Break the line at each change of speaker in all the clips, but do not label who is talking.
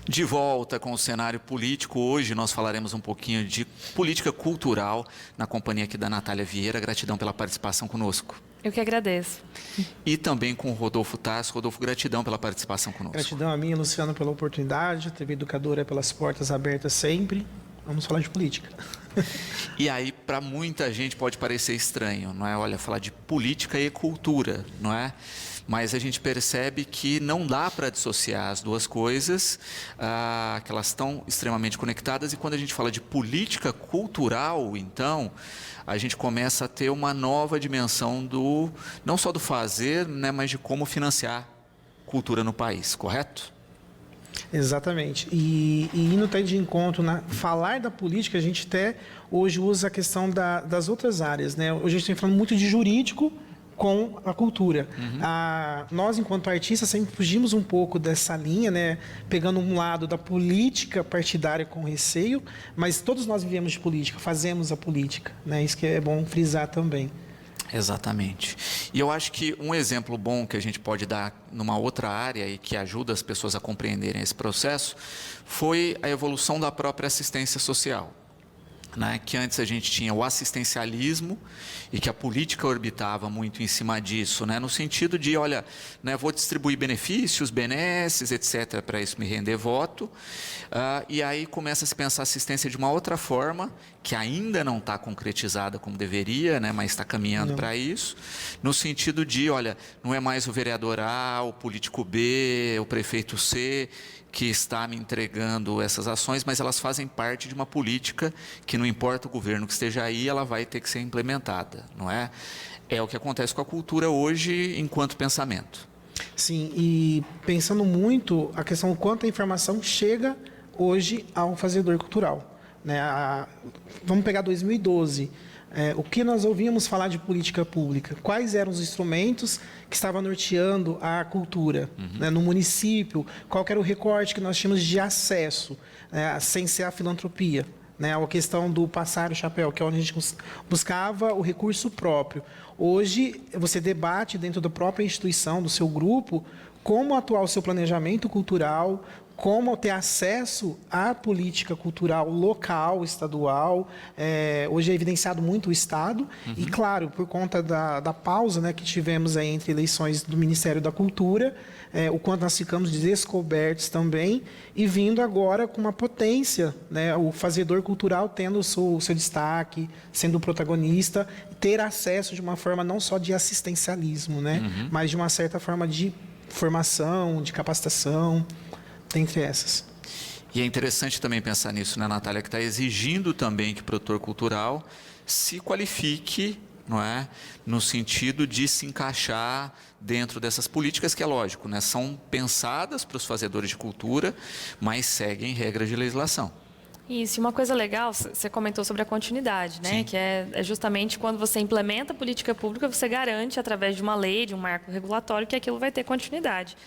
De volta com o cenário político, hoje nós falaremos um pouquinho de política cultural na companhia aqui da Natália Vieira. Gratidão pela participação conosco.
Eu que agradeço.
E também com o Rodolfo Tasso. Rodolfo, gratidão pela participação conosco.
Gratidão a mim, Luciano, pela oportunidade. A TV Educadora pelas portas abertas sempre. Vamos falar de política.
E aí, para muita gente pode parecer estranho, não é? Olha, falar de política e cultura, não é? Mas a gente percebe que não dá para dissociar as duas coisas, que elas estão extremamente conectadas. E quando a gente fala de política cultural, então, a gente começa a ter uma nova dimensão não só do fazer, né, mas de como financiar cultura no país, correto?
Exatamente. E indo até de encontro, falar da política, a gente até hoje usa a questão das outras áreas, né? Hoje a gente está falando muito de jurídico com a cultura. Nós, enquanto artistas, sempre fugimos um pouco dessa linha, né? Pegando um lado da política partidária com receio, mas todos nós vivemos de política, fazemos a política, né? Isso que é bom frisar também.
Exatamente. E eu acho que um exemplo bom que a gente pode dar numa outra área e que ajuda as pessoas a compreenderem esse processo foi a evolução da própria assistência social. Né, que antes a gente tinha o assistencialismo e que a política orbitava muito em cima disso, né, no sentido de, olha, né, vou distribuir benefícios, benesses, etc., para isso me render voto, e aí começa a se pensar assistência de uma outra forma, que ainda não está concretizada como deveria, né, mas está caminhando para isso, no sentido de, olha, não é mais o vereador A, o político B, o prefeito C, que está me entregando essas ações, mas elas fazem parte de uma política que não importa o governo que esteja aí, ela vai ter que ser implementada, não é? É o que acontece com a cultura hoje enquanto pensamento.
Sim, e pensando muito a questão do quanto a informação chega hoje ao fazedor cultural, né? Vamos pegar 2012. O que nós ouvíamos falar de política pública? Quais eram os instrumentos que estavam norteando a cultura, né, no município? Qual que era o recorte que nós tínhamos de acesso, sem ser a filantropia? Né, a questão do passar o chapéu, que é onde a gente buscava o recurso próprio. Hoje, você debate dentro da própria instituição, do seu grupo, como atuar o seu planejamento cultural, como ter acesso à política cultural local, estadual. Hoje é evidenciado muito o Estado. E, claro, por conta da pausa, né, que tivemos aí entre eleições do Ministério da Cultura, o quanto nós ficamos descobertos também, e vindo agora com uma potência, né, o fazedor cultural tendo o seu destaque, sendo o protagonista, ter acesso de uma forma não só de assistencialismo, né, mas de uma certa forma de formação, de capacitação, dentre essas.
E é interessante também pensar nisso, né, Natália, que está exigindo também que o produtor cultural se qualifique, não é, no sentido de se encaixar dentro dessas políticas que, é lógico, né, são pensadas para os fazedores de cultura, mas seguem regras de legislação.
Isso, e uma coisa legal, você comentou sobre a continuidade, né?
Sim.
Que é justamente quando você implementa a política pública, você garante, através de uma lei, de um marco regulatório, que aquilo vai ter continuidade.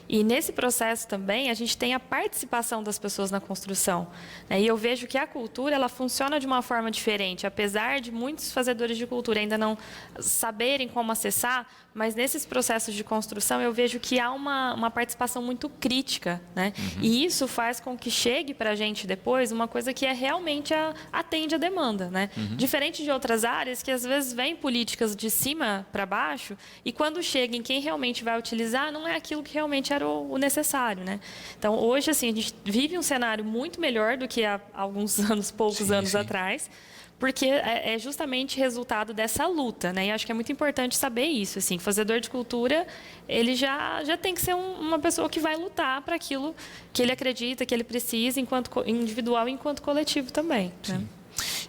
E nesse processo também, a gente tem a participação das pessoas na construção, né? E eu vejo que a cultura, ela funciona de uma forma diferente, apesar de muitos fazedores de cultura ainda não saberem como acessar, mas nesses processos de construção eu vejo que há uma participação muito crítica, né? E isso faz com que chegue para a gente depois uma coisa que realmente atende a demanda, né? Diferente de outras áreas que às vezes vêm políticas de cima para baixo e quando chega em quem realmente vai utilizar, não é aquilo que realmente era o necessário, né? Então, hoje, assim, a gente vive um cenário muito melhor do que há alguns anos, poucos anos atrás, porque é justamente resultado dessa luta, né? E acho que é muito importante saber isso, assim, fazedor de cultura, ele já tem que ser uma pessoa que vai lutar para aquilo que ele acredita, que ele precisa, enquanto individual e enquanto coletivo também, né?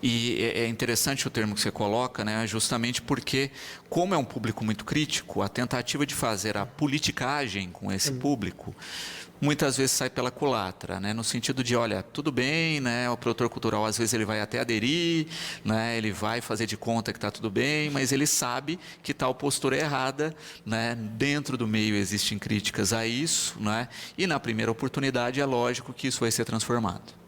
E é interessante o termo que você coloca, né, justamente porque, como é um público muito crítico, a tentativa de fazer a politicagem com esse público, muitas vezes sai pela culatra, né, no sentido de, olha, tudo bem, né, o produtor cultural às vezes ele vai até aderir, né, ele vai fazer de conta que está tudo bem, mas ele sabe que tal postura é errada, né, dentro do meio existem críticas a isso, né, e na primeira oportunidade é lógico que isso vai ser transformado.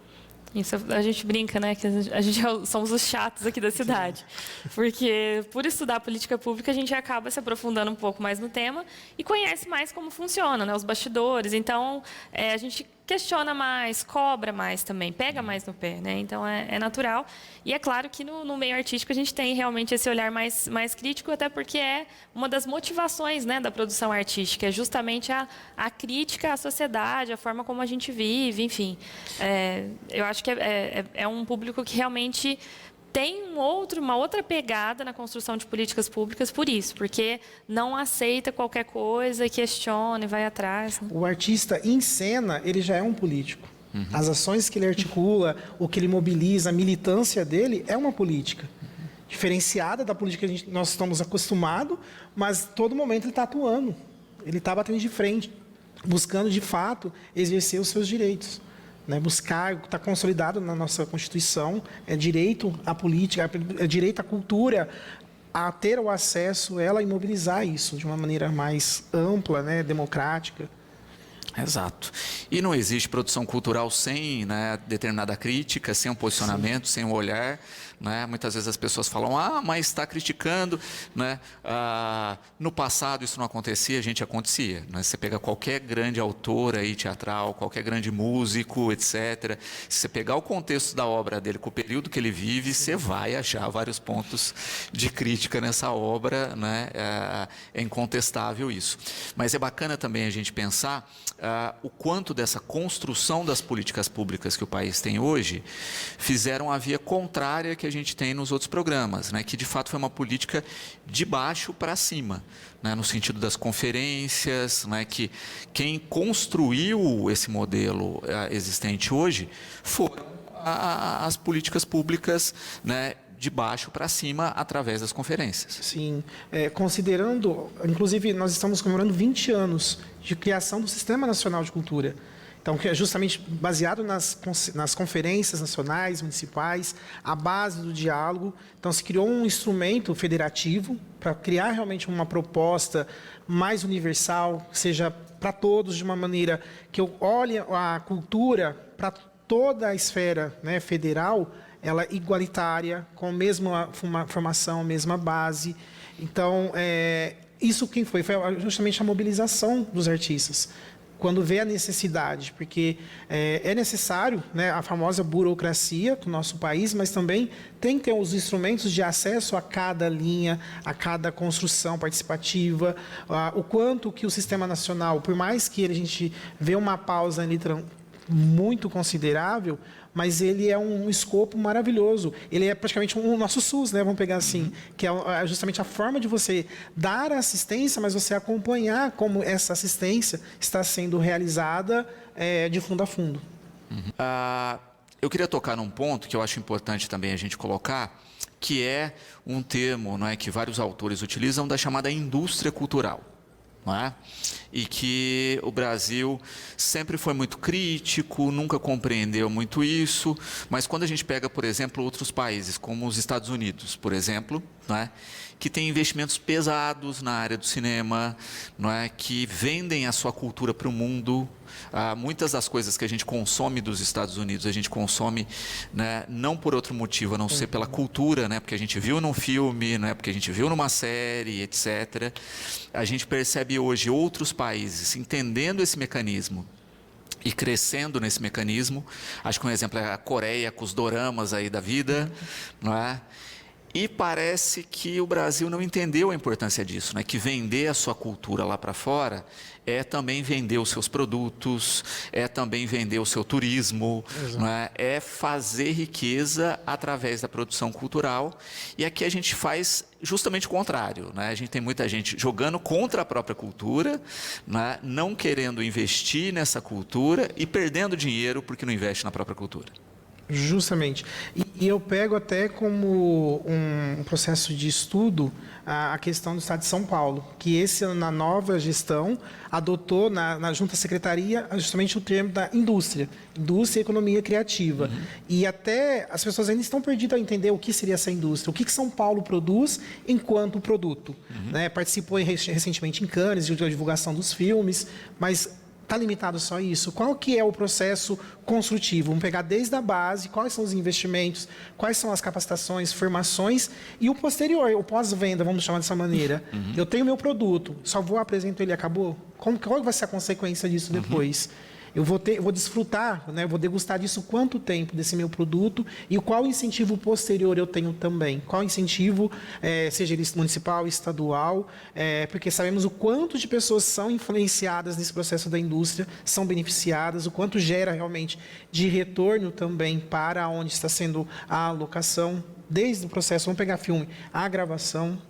Isso, a gente brinca, né, que a gente somos os chatos aqui da cidade, porque por estudar política pública a gente acaba se aprofundando um pouco mais no tema e conhece mais como funciona, né, os bastidores. Então, a gente questiona mais, cobra mais também, pega mais no pé, né? Então é natural. E é claro que no meio artístico a gente tem realmente esse olhar mais crítico, até porque é uma das motivações, né, da produção artística, é justamente a crítica à sociedade, a forma como a gente vive, enfim. Eu acho que é um público que realmente tem uma outra pegada na construção de políticas públicas por isso, porque não aceita qualquer coisa, questiona e vai atrás. Né?
O artista em cena, ele já é um político. As ações que ele articula, o que ele mobiliza, a militância dele é uma política. Diferenciada da política que nós estamos acostumados, mas todo momento ele está atuando. Ele está batendo de frente, buscando de fato exercer os seus direitos. Buscar, está consolidado na nossa Constituição, é direito à política, é direito à cultura, a ter o acesso a ela e mobilizar isso de uma maneira mais ampla, né, democrática.
Exato. E não existe produção cultural sem, né, determinada crítica, sem um posicionamento, sem um olhar. Né? Muitas vezes as pessoas falam, mas está criticando. Né? No passado isso não acontecia, a gente acontecia. Né? Você pega qualquer grande autor aí, teatral, qualquer grande músico, etc. Se você pegar o contexto da obra dele, com o período que ele vive, você vai achar vários pontos de crítica nessa obra. Né? É incontestável isso. Mas é bacana também a gente pensar o quanto dessa construção das políticas públicas que o país tem hoje fizeram a via contrária que a gente tem nos outros programas, né? Que de fato foi uma política de baixo para cima, né? No sentido das conferências, né? Que quem construiu esse modelo existente hoje foram as políticas públicas, né? De baixo para cima, através das conferências.
Sim. Considerando, inclusive, nós estamos comemorando 20 anos de criação do Sistema Nacional de Cultura. Então, que é justamente baseado nas conferências nacionais, municipais, a base do diálogo. Então, se criou um instrumento federativo para criar realmente uma proposta mais universal, que seja para todos, de uma maneira que eu olhe a cultura para toda a esfera, né, federal, ela é igualitária, com a mesma formação, a mesma base. Então, isso quem foi? Foi justamente a mobilização dos artistas, quando vê a necessidade, porque é necessário, né, a famosa burocracia do nosso país, mas também tem que ter os instrumentos de acesso a cada linha, a cada construção participativa, o quanto que o Sistema Nacional, por mais que a gente vê uma pausa ali muito considerável, mas ele é um escopo maravilhoso. Ele é praticamente o nosso SUS, né? Vamos pegar assim, que é justamente a forma de você dar assistência, mas você acompanhar como essa assistência está sendo realizada de fundo a fundo.
Eu queria tocar num ponto que eu acho importante também a gente colocar, que é um termo, não é, que vários autores utilizam, da chamada indústria cultural. Não é? E que o Brasil sempre foi muito crítico, nunca compreendeu muito isso, mas quando a gente pega, por exemplo, outros países, como os Estados Unidos, por exemplo, não é? Que tem investimentos pesados na área do cinema, não é? Que vendem a sua cultura para o mundo. Muitas das coisas que a gente consome dos Estados Unidos, a gente consome, né, não por outro motivo, a não ser pela cultura, né, porque a gente viu num filme, né, porque a gente viu numa série, etc. A gente percebe hoje outros países entendendo esse mecanismo e crescendo nesse mecanismo. Acho que um exemplo é a Coreia, com os doramas aí da vida, não é? E parece que o Brasil não entendeu a importância disso, né? Que vender a sua cultura lá para fora é também vender os seus produtos, é também vender o seu turismo, não é? É fazer riqueza através da produção cultural. E aqui a gente faz justamente o contrário, né? A gente tem muita gente jogando contra a própria cultura, né? Não querendo investir nessa cultura e perdendo dinheiro porque não investe na própria cultura.
Justamente. E eu pego até como um processo de estudo a questão do Estado de São Paulo, que esse ano, na nova gestão, adotou na junta secretaria justamente o termo da indústria e economia criativa. E até as pessoas ainda estão perdidas a entender o que seria essa indústria, o que São Paulo produz enquanto produto. Né? Participou recentemente em Cannes, de divulgação dos filmes, mas está limitado só a isso? Qual que é o processo construtivo? Vamos pegar desde a base, quais são os investimentos, quais são as capacitações, formações e o posterior, o pós-venda, vamos chamar dessa maneira. Eu tenho meu produto, só vou apresentar ele e acabou? Qual vai ser a consequência disso depois? Eu vou desfrutar, né? Eu vou degustar disso quanto tempo desse meu produto e qual incentivo posterior eu tenho também. Qual incentivo, seja ele municipal, estadual, porque sabemos o quanto de pessoas são influenciadas nesse processo da indústria, são beneficiadas, o quanto gera realmente de retorno também para onde está sendo a alocação, desde o processo, vamos pegar filme, a gravação.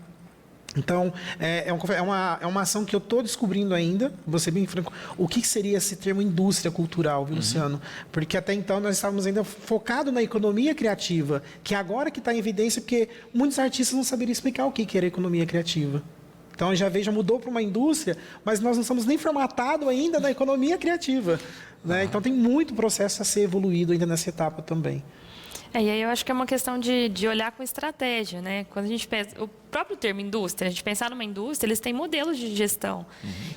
Então, é uma ação que eu estou descobrindo ainda, vou ser bem franco, o que seria esse termo indústria cultural, viu, Luciano? Porque até então nós estávamos ainda focados na economia criativa, que agora que está em evidência, porque muitos artistas não saberiam explicar o que era economia criativa. Então, já mudou para uma indústria, mas nós não estamos nem formatados ainda na economia criativa, né? Então, tem muito processo a ser evoluído ainda nessa etapa também.
E aí eu acho que é uma questão de olhar com estratégia, né? Quando a gente pensa, o próprio termo indústria, a gente pensar numa indústria, eles têm modelos de gestão.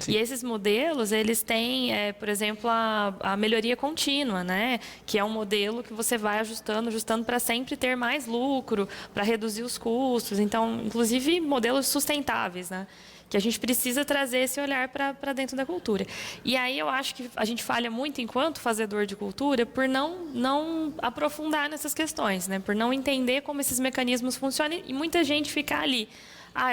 E esses modelos, eles têm, por exemplo, a melhoria contínua, né? Que é um modelo que você vai ajustando para sempre ter mais lucro, para reduzir os custos. Então, inclusive, modelos sustentáveis, né? Que a gente precisa trazer esse olhar para dentro da cultura. E aí eu acho que a gente falha muito enquanto fazedor de cultura por não aprofundar nessas questões, né? Por não entender como esses mecanismos funcionam e muita gente ficar ali.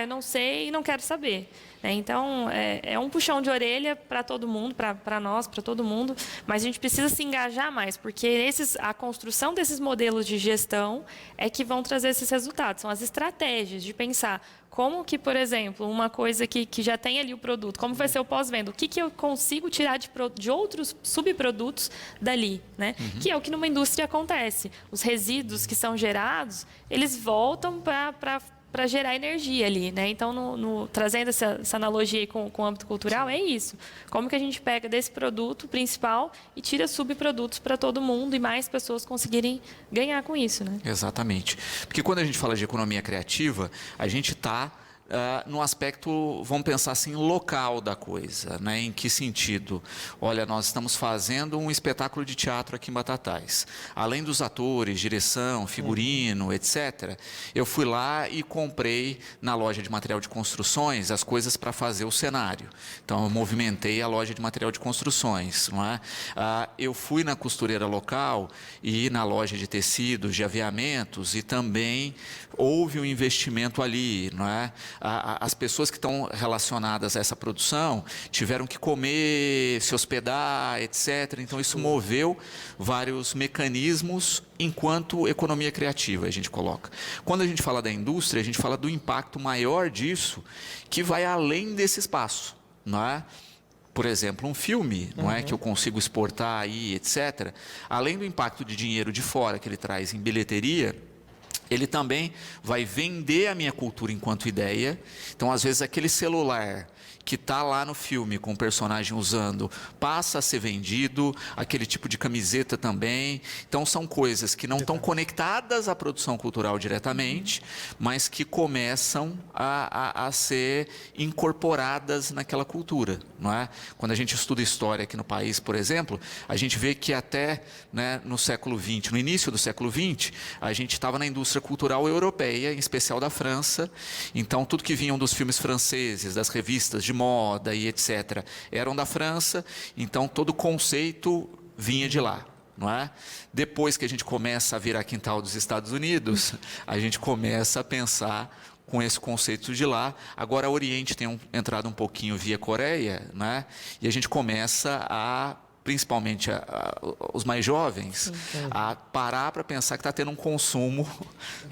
Eu não sei e não quero saber. Então, é um puxão de orelha para todo mundo, para nós, para todo mundo, mas a gente precisa se engajar mais, porque a construção desses modelos de gestão é que vão trazer esses resultados. São as estratégias de pensar como que, por exemplo, uma coisa que já tem ali o produto, como vai ser o pós-venda, o que eu consigo tirar de outros subprodutos dali, né? Que é o que numa indústria acontece. Os resíduos que são gerados, eles voltam para gerar energia ali, né? Então, trazendo essa analogia aí com o âmbito cultural, é isso. Como que a gente pega desse produto principal e tira subprodutos para todo mundo e mais pessoas conseguirem ganhar com isso, né?
Exatamente. Porque quando a gente fala de economia criativa, a gente está no aspecto, vamos pensar assim, local da coisa, né? Em que sentido? Olha, nós estamos fazendo um espetáculo de teatro aqui em Batatais. Além dos atores, direção, figurino, etc., eu fui lá e comprei na loja de material de construções as coisas para fazer o cenário. Então, eu movimentei a loja de material de construções, não é? Eu fui na costureira local e na loja de tecidos, de aviamentos, e também houve um investimento ali, não é? As pessoas que estão relacionadas a essa produção tiveram que comer, se hospedar, etc. Então, isso moveu vários mecanismos enquanto economia criativa, a gente coloca. Quando a gente fala da indústria, a gente fala do impacto maior disso, que vai além desse espaço, não é? Por exemplo, um filme, não é, que eu consigo exportar aí, etc. Além do impacto de dinheiro de fora que ele traz em bilheteria, ele também vai vender a minha cultura enquanto ideia. Então, às vezes, aquele celular que está lá no filme com o personagem usando passa a ser vendido, aquele tipo de camiseta também. Então, são coisas que não estão conectadas à produção cultural diretamente, mas que começam a ser incorporadas naquela cultura, não é? Quando a gente estuda história aqui no país, por exemplo, a gente vê que até, né, no século XX, no início do século XX, a gente estava na indústria cultural europeia, em especial da França. Então, tudo que vinham dos filmes franceses, das revistas de moda e etc., eram da França. Então, todo o conceito vinha de lá, não é? Depois que a gente começa a virar quintal dos Estados Unidos, a gente começa a pensar com esse conceito de lá. Agora, o Oriente tem entrado um pouquinho via Coreia, né? E a gente começa principalmente os mais jovens, a parar para pensar que está tendo um consumo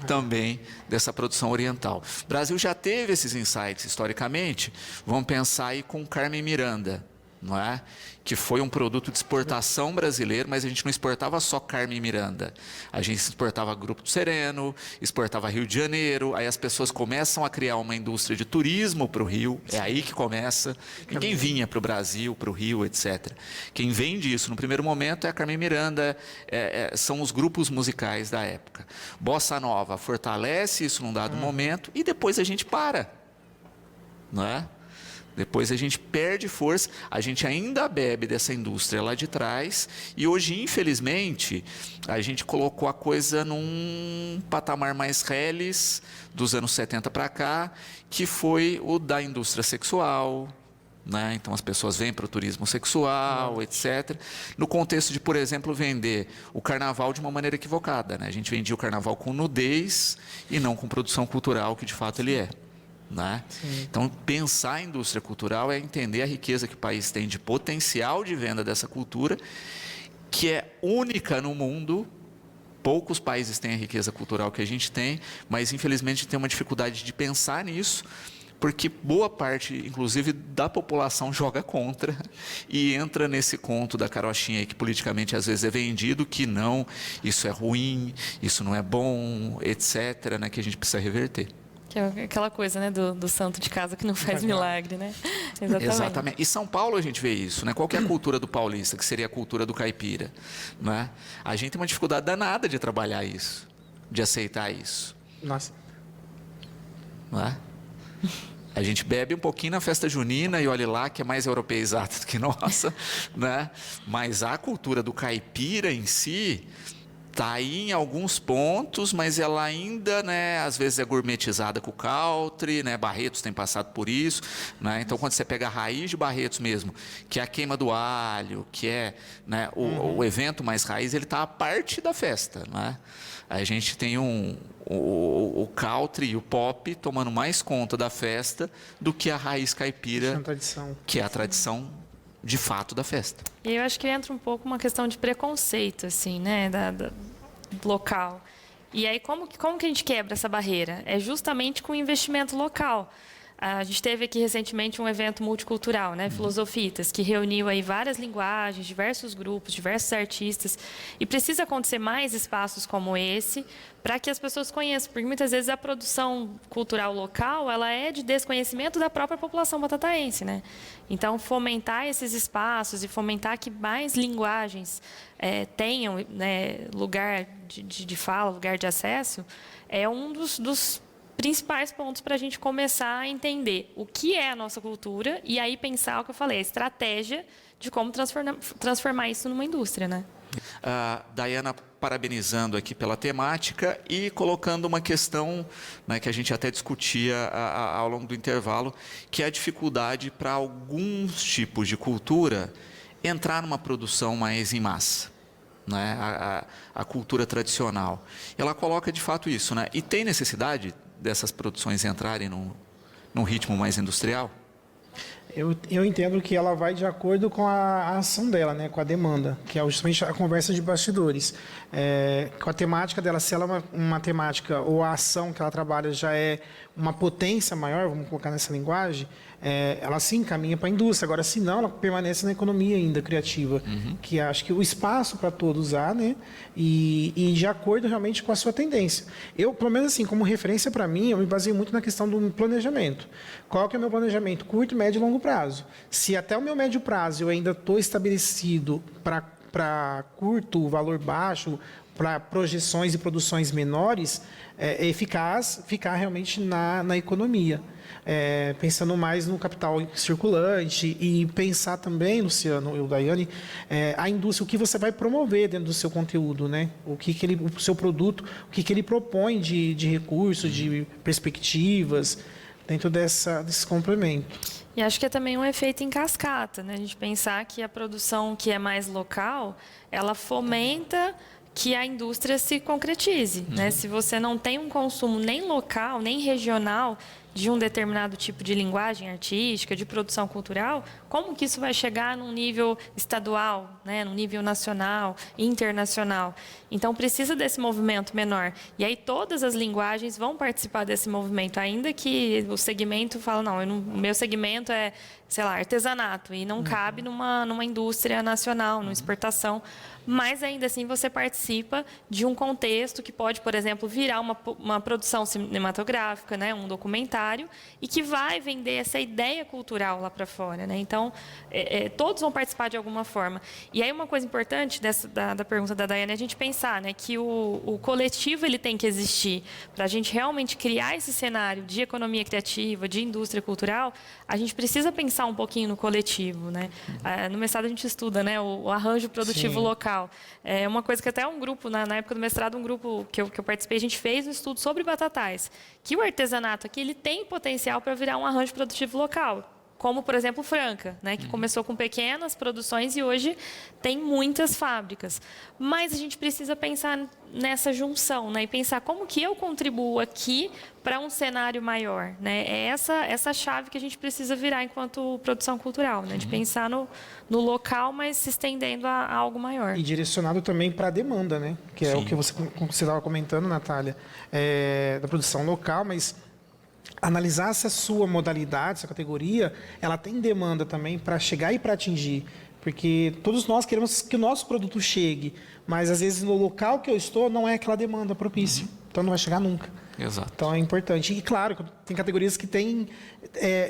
também dessa produção oriental. O Brasil já teve esses insights historicamente. Vamos pensar aí com Carmen Miranda, não é? Que foi um produto de exportação brasileiro, mas a gente não exportava só Carmen Miranda. A gente exportava Grupo do Sereno, exportava Rio de Janeiro, aí as pessoas começam a criar uma indústria de turismo para o Rio, é aí que começa. Ninguém vinha para o Brasil, para o Rio, etc. Quem vende isso no primeiro momento é a Carmen Miranda, são os grupos musicais da época. Bossa Nova fortalece isso num dado momento e depois a gente para, não é? Depois a gente perde força, a gente ainda bebe dessa indústria lá de trás e hoje, infelizmente, a gente colocou a coisa num patamar mais reles dos anos 70 para cá, que foi o da indústria sexual, né? Então, as pessoas vêm para o turismo sexual, etc. No contexto de, por exemplo, vender o carnaval de uma maneira equivocada, né? A gente vendia o carnaval com nudez e não com produção cultural, que de fato ele é. Né? Então, pensar a indústria cultural é entender a riqueza que o país tem de potencial de venda dessa cultura, que é única no mundo. Poucos países têm a riqueza cultural que a gente tem, mas infelizmente tem uma dificuldade de pensar nisso, porque boa parte, inclusive, da população joga contra e entra nesse conto da carochinha que politicamente às vezes é vendido, que não, isso é ruim, isso não é bom, etc., né, que a gente precisa reverter.
Que é aquela coisa, né, do santo de casa que não faz milagre, né?
Exatamente. E São Paulo a gente vê isso, né? Qual que é a cultura do paulista, que seria a cultura do caipira, né? A gente tem uma dificuldade danada de trabalhar isso, de aceitar isso.
Nossa.
Não é? A gente bebe um pouquinho na festa junina e olha lá que é mais europeizado do que nossa, né? Mas a cultura do caipira em si está aí em alguns pontos, mas ela ainda, né, às vezes é gourmetizada com o country, né, Barretos tem passado por isso, né, então quando você pega a raiz de Barretos mesmo, que é a queima do alho, que é, né, o evento mais raiz, ele está à parte da festa, né? A gente tem o country e o pop tomando mais conta da festa do que a raiz caipira, que é a tradição de fato da festa.
E eu acho que entra um pouco uma questão de preconceito, assim, né, do local. E aí, como que a gente quebra essa barreira? É justamente com o investimento local. A gente teve aqui recentemente um evento multicultural, né, Filosofitas, que reuniu aí várias linguagens, diversos grupos, diversos artistas. E precisa acontecer mais espaços como esse para que as pessoas conheçam, porque muitas vezes a produção cultural local ela é de desconhecimento da própria população batataense, né? Então, fomentar esses espaços e fomentar que mais linguagens tenham, né, lugar de fala, lugar de acesso, é um dos principais pontos para a gente começar a entender o que é a nossa cultura e aí pensar o que eu falei, a estratégia de como transformar isso numa indústria, né?
Dayana, parabenizando aqui pela temática e colocando uma questão, né, que a gente até discutia ao longo do intervalo, que é a dificuldade para alguns tipos de cultura entrar numa produção mais em massa. Né, a cultura tradicional. Ela coloca de fato isso, né? E tem necessidade dessas produções entrarem num ritmo mais industrial?
Eu entendo que ela vai de acordo com a ação dela, né, com a demanda, que é justamente a conversa de bastidores. Com a temática dela, se ela é uma temática ou a ação que ela trabalha já é uma potência maior, vamos colocar nessa linguagem, ela sim caminha para a indústria. Agora, se não, ela permanece na economia ainda criativa, que acho que o espaço para todos há, né, e de acordo realmente com a sua tendência. Eu, pelo menos assim, como referência para mim, eu me baseio muito na questão do planejamento. Qual que é o meu planejamento? Curto, médio e longo prazo. Se até o meu médio prazo eu ainda estou estabelecido para curto, valor baixo, para projeções e produções menores, é eficaz ficar realmente na economia. Pensando mais no capital circulante e pensar também, Luciano e o Daiane, a indústria, o que você vai promover dentro do seu conteúdo, né? O seu produto, o que ele propõe de recursos, de perspectivas, dentro desse complemento.
E acho que é também um efeito em cascata, né? A gente pensar que a produção que é mais local, ela fomenta que a indústria se concretize, né? Se você não tem um consumo nem local, nem regional de um determinado tipo de linguagem artística, de produção cultural, como que isso vai chegar num nível estadual, né? Num nível nacional, internacional? Então, precisa desse movimento menor. E aí, todas as linguagens vão participar desse movimento, ainda que o segmento fala, o meu segmento é, sei lá, artesanato, e não cabe numa indústria nacional, numa exportação. Mas, ainda assim, você participa de um contexto que pode, por exemplo, virar uma produção cinematográfica, né? Um documentário, e que vai vender essa ideia cultural lá para fora, né? Então, todos vão participar de alguma forma. E aí, uma coisa importante da pergunta da Daiane é a gente pensar, né, que o coletivo ele tem que existir. Para a gente realmente criar esse cenário de economia criativa, de indústria cultural, a gente precisa pensar um pouquinho no coletivo, né? No mestrado a gente estuda, né, o arranjo produtivo local. É uma coisa que até um grupo, na época do mestrado, um grupo que eu participei, a gente fez um estudo sobre batatais, que o artesanato aqui ele tem potencial para virar um arranjo produtivo local. como, por exemplo, Franca, né, que começou com pequenas produções e hoje tem muitas fábricas. Mas a gente precisa pensar nessa junção, né, e pensar como que eu contribuo aqui para um cenário maior, né? É essa chave que a gente precisa virar enquanto produção cultural, né, de pensar no local, mas se estendendo a algo maior.
E direcionado também para a demanda, né? Que é o que você estava comentando, Natália, da produção local, mas analisar se a sua modalidade, sua categoria, ela tem demanda também para chegar e para atingir. Porque todos nós queremos que o nosso produto chegue, mas às vezes no local que eu estou não é aquela demanda propícia. Então não vai chegar nunca.
Exato.
Então é importante. E claro, tem categorias que tem,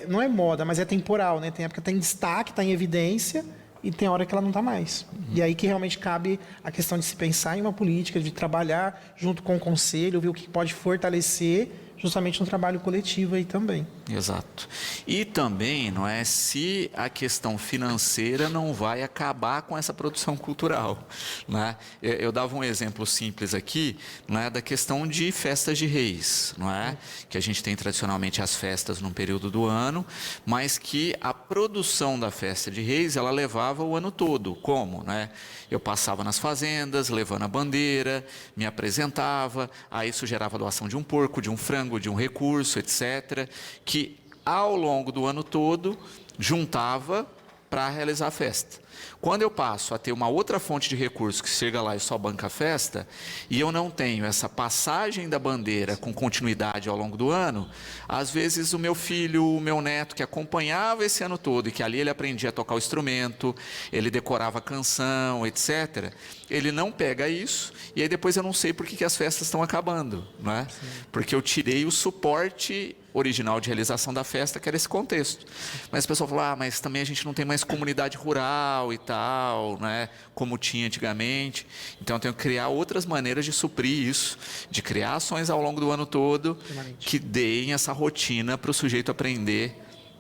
não é moda, mas é temporal, né? Tem época que está em destaque, está em evidência, e tem hora que ela não está mais. E aí que realmente cabe a questão de se pensar em uma política, de trabalhar junto com o conselho, ver o que pode fortalecer justamente no trabalho coletivo aí também.
Exato. E também, não é, se a questão financeira não vai acabar com essa produção cultural, né? Eu dava um exemplo simples aqui, né, da questão de festas de reis, não é? Que a gente tem tradicionalmente as festas num período do ano, mas que a produção da festa de reis, ela levava o ano todo. Como, né? Eu passava nas fazendas, levando a bandeira, me apresentava, aí isso gerava doação de um porco, de um frango, de um recurso, etc., que ao longo do ano todo juntava para realizar a festa. Quando eu passo a ter uma outra fonte de recursos que chega lá e só banca a festa, e eu não tenho essa passagem da bandeira com continuidade ao longo do ano, às vezes o meu filho, o meu neto, que acompanhava esse ano todo e que ali ele aprendia a tocar o instrumento, ele decorava a canção, etc., ele não pega isso, e aí depois eu não sei por que as festas estão acabando, não é? Porque eu tirei o suporte original de realização da festa, que era esse contexto. Mas o pessoal falou, mas também a gente não tem mais comunidade rural e tal, né, como tinha antigamente. Então eu tenho que criar outras maneiras de suprir isso, de criar ações ao longo do ano todo que deem essa rotina para o sujeito aprender,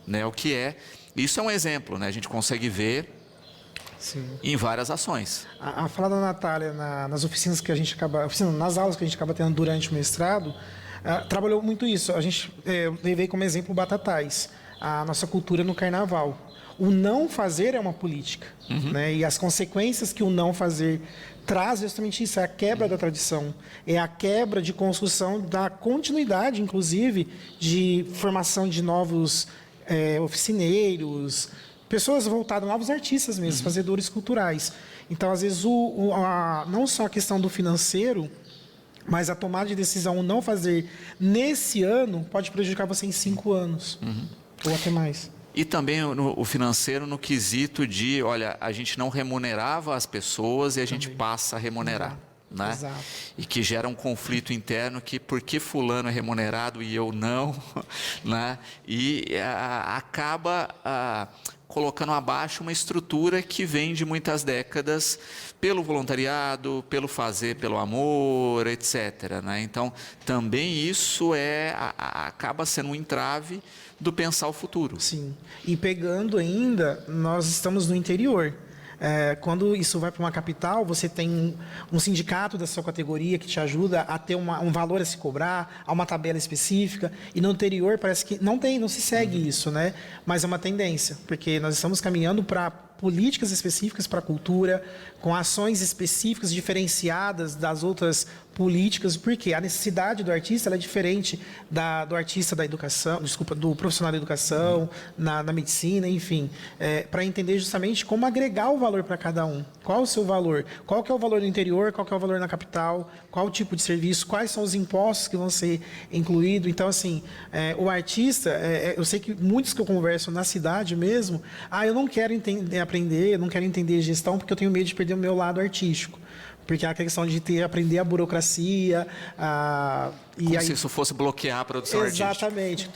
né, o que é. Isso é um exemplo, né, a gente consegue ver em várias ações.
A fala da Natália nas oficinas que a gente nas aulas que a gente acaba tendo durante o mestrado, trabalhou muito isso. A gente levei como exemplo o Batatais, a nossa cultura no carnaval. O não fazer é uma política, né? E as consequências que o não fazer traz justamente isso, é a quebra da tradição, é a quebra de construção da continuidade, inclusive, de formação de novos oficineiros, pessoas voltadas, novos artistas mesmo, fazedores culturais. Então, às vezes, não só a questão do financeiro, mas a tomada de decisão, o não fazer nesse ano, pode prejudicar você em 5 anos, ou até mais.
E também o financeiro no quesito de, olha, a gente não remunerava as pessoas e a gente passa a remunerar. Né?
Exato.
E que gera um conflito interno que por que fulano é remunerado e eu não, né? E acaba colocando abaixo uma estrutura que vem de muitas décadas pelo voluntariado, pelo fazer pelo amor, etc., né? Então também isso acaba sendo um entrave do pensar o futuro.
Sim, e pegando ainda, nós estamos no interior. Quando isso vai para uma capital, você tem um sindicato da sua categoria que te ajuda a ter um valor a se cobrar, a uma tabela específica, e no interior parece que não se segue isso, né? Mas é uma tendência, porque nós estamos caminhando para políticas específicas para a cultura, com ações específicas diferenciadas das outras políticas, porque a necessidade do artista ela é diferente do artista da educação, do profissional da educação, na medicina, enfim, para entender justamente como agregar o valor para cada um. Qual o seu valor? Qual que é o valor no interior? Qual que é o valor na capital? Qual o tipo de serviço? Quais são os impostos que vão ser incluídos? Então, assim, o artista, eu sei que muitos que eu converso na cidade mesmo, eu não quero aprender, eu não quero entender gestão porque eu tenho medo de perder o meu lado artístico. Porque é a questão de aprender a burocracia.
Como se isso fosse bloquear a produção artística.
Exatamente.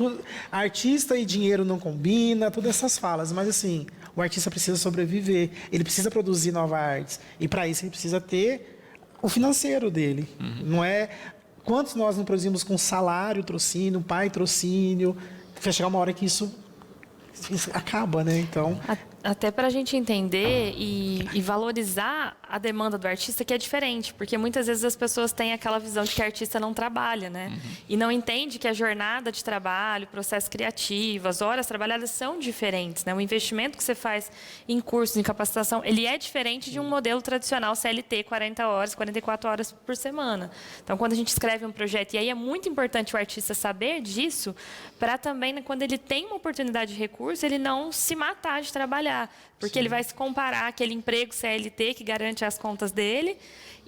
Artista e dinheiro não combina, todas essas falas. Mas, assim, o artista precisa sobreviver, ele precisa produzir novas artes. E, para isso, ele precisa ter o financeiro dele. Não é... Quantos nós não produzimos com salário, trocínio, pai, trocínio? Vai chegar uma hora que isso acaba, né? Então...
Até para a gente entender e valorizar a demanda do artista, que é diferente, porque muitas vezes as pessoas têm aquela visão de que artista não trabalha, né? E não entende que a jornada de trabalho, o processo criativo, as horas trabalhadas são diferentes, né? O investimento que você faz em cursos, em capacitação, ele é diferente de um modelo tradicional CLT, 40 horas, 44 horas por semana. Então, quando a gente escreve um projeto, e aí é muito importante o artista saber disso, para também, quando ele tem uma oportunidade de recurso, ele não se matar de trabalhar. Porque ele vai se comparar àquele emprego CLT que garante as contas dele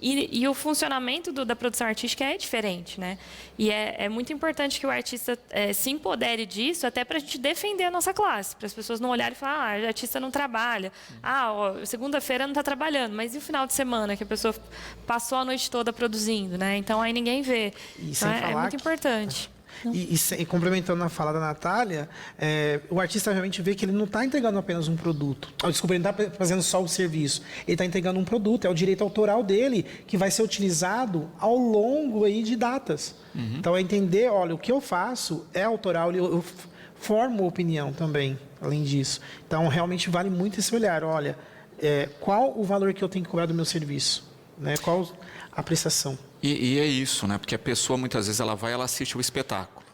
e o funcionamento da produção artística é diferente, né? E é muito importante que o artista se empodere disso, até para a gente defender a nossa classe, para as pessoas não olharem e falar, o artista não trabalha, segunda-feira não está trabalhando, mas e o final de semana que a pessoa passou a noite toda produzindo, né? Então aí ninguém vê. Então, é muito importante.
E complementando a fala da Natália, o artista realmente vê que ele não está entregando apenas um produto. Desculpa, ele não está fazendo só o serviço. Ele está entregando um produto, é o direito autoral dele que vai ser utilizado ao longo aí de datas. Então, é entender, olha, o que eu faço é autoral, eu formo opinião também, além disso. Então, realmente vale muito esse olhar. Olha, qual o valor que eu tenho que cobrar do meu serviço? Né? Qual a prestação?
E é isso, né? Porque a pessoa, muitas vezes, ela assiste o espetáculo.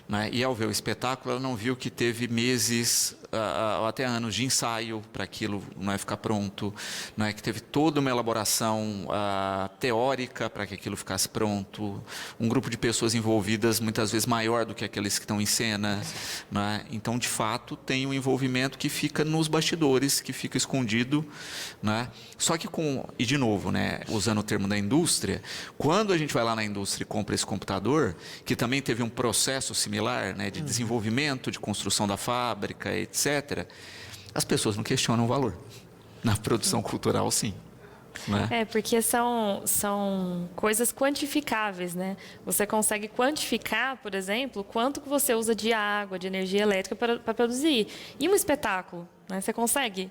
Né? E ao ver o espetáculo, ela não viu que teve meses, ou até anos de ensaio para aquilo não ficar pronto, né? Que teve toda uma elaboração teórica para que aquilo ficasse pronto, um grupo de pessoas envolvidas muitas vezes maior do que aqueles que estão em cena. Né? Então, de fato, tem um envolvimento que fica nos bastidores, que fica escondido. Né? Só que e de novo, né? Usando o termo da indústria, quando a gente vai lá na indústria e compra esse computador, que também teve um processo similar, né, de desenvolvimento, de construção da fábrica, etc., as pessoas não questionam o valor. Na produção cultural, sim. Né?
Porque são coisas quantificáveis, né? Você consegue quantificar, por exemplo, quanto que você usa de água, de energia elétrica para produzir. E um espetáculo, né? Você consegue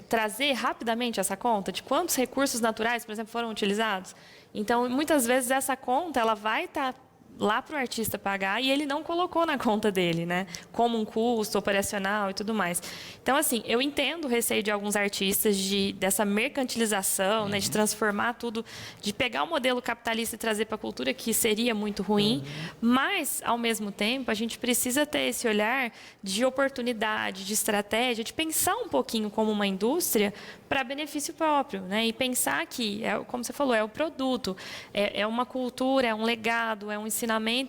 trazer rapidamente essa conta de quantos recursos naturais, por exemplo, foram utilizados? Então, muitas vezes, essa conta ela vai estar lá para o artista pagar e ele não colocou na conta dele, né? Como um custo operacional e tudo mais. Então, assim, eu entendo o receio de alguns artistas dessa mercantilização, né? De transformar tudo, de pegar o modelo capitalista e trazer para a cultura, que seria muito ruim, mas, ao mesmo tempo, a gente precisa ter esse olhar de oportunidade, de estratégia, de pensar um pouquinho como uma indústria para benefício próprio, né? E pensar que, como você falou, é o produto, é uma cultura, é um legado, é um ensinamento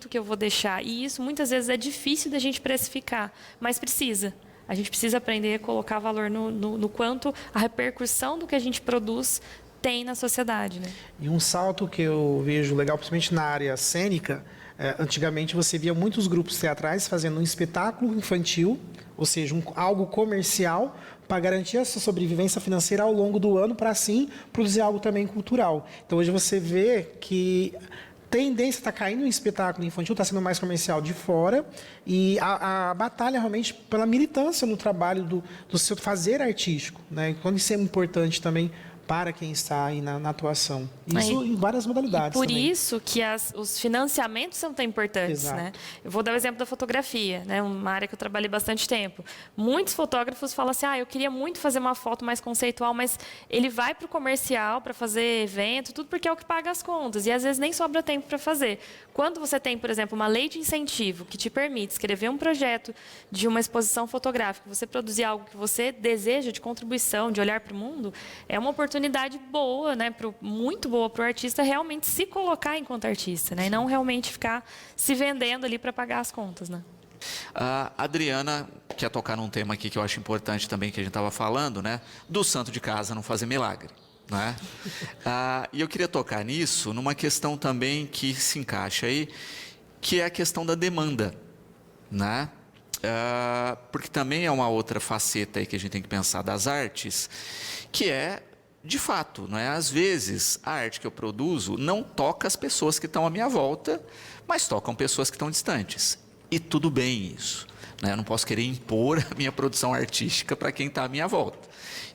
que eu vou deixar. E isso, muitas vezes, é difícil da gente precificar, mas precisa. A gente precisa aprender a colocar valor no quanto a repercussão do que a gente produz tem na sociedade. Né?
E um salto que eu vejo legal, principalmente na área cênica, antigamente você via muitos grupos teatrais fazendo um espetáculo infantil, ou seja, algo comercial, para garantir a sua sobrevivência financeira ao longo do ano, para assim produzir algo também cultural. Então, hoje você vê que tendência está caindo em espetáculo infantil, está sendo mais comercial de fora, e a batalha realmente pela militância no trabalho do seu fazer artístico, né? Quando isso é importante também para quem está aí na atuação. Isso em várias modalidades.
Por
também.
isso que os financiamentos são tão importantes.
Exato.
Né? Eu vou dar o exemplo da fotografia, né? Uma área que eu trabalhei bastante tempo. Muitos fotógrafos falam assim, eu queria muito fazer uma foto mais conceitual, mas ele vai para o comercial para fazer evento, tudo porque é o que paga as contas. E às vezes nem sobra tempo para fazer. Quando você tem, por exemplo, uma lei de incentivo que te permite escrever um projeto de uma exposição fotográfica, você produzir algo que você deseja de contribuição, de olhar para o mundo, é uma oportunidade boa, né, muito boa para o artista realmente se colocar enquanto artista, né, e não realmente ficar se vendendo ali para pagar as contas. Né?
A Adriana quer tocar num tema aqui que eu acho importante também, que a gente estava falando, né, do santo de casa não fazer milagre. Né? E eu queria tocar nisso, numa questão também que se encaixa aí, que é a questão da demanda. Né? Porque também é uma outra faceta aí que a gente tem que pensar das artes, que é, de fato, não é? Às vezes a arte que eu produzo não toca as pessoas que estão à minha volta, mas tocam pessoas que estão distantes. E tudo bem isso. né? Eu não posso querer impor a minha produção artística para quem está à minha volta.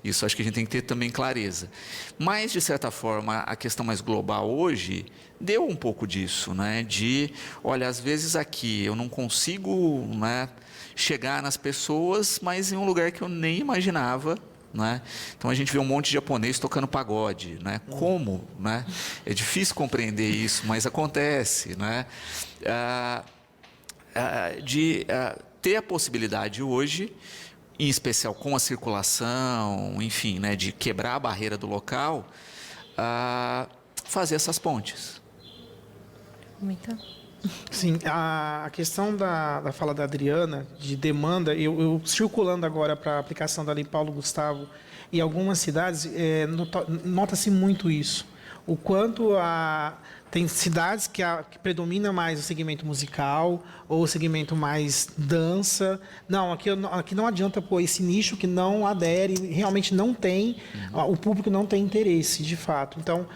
Isso acho que a gente tem que ter também clareza. Mas, de certa forma, a questão mais global hoje deu um pouco disso, né? De, olha, às vezes aqui eu não consigo, né, chegar nas pessoas, mas em um lugar que eu nem imaginava, né? Então a gente vê um monte de japonês tocando pagode, né? Como, né? É difícil compreender isso, mas acontece, né? Ter a possibilidade hoje, em especial com a circulação, enfim, né, de quebrar a barreira do local, fazer essas pontes.
Então.
Sim, a questão da fala da Adriana, de demanda, eu circulando agora para a aplicação da Lei Paulo Gustavo, em algumas cidades, nota-se muito isso. O quanto tem cidades que predomina mais o segmento musical ou o segmento mais dança. Não, aqui não adianta pôr esse nicho que não adere, realmente não tem, o público não tem interesse, de fato. Então,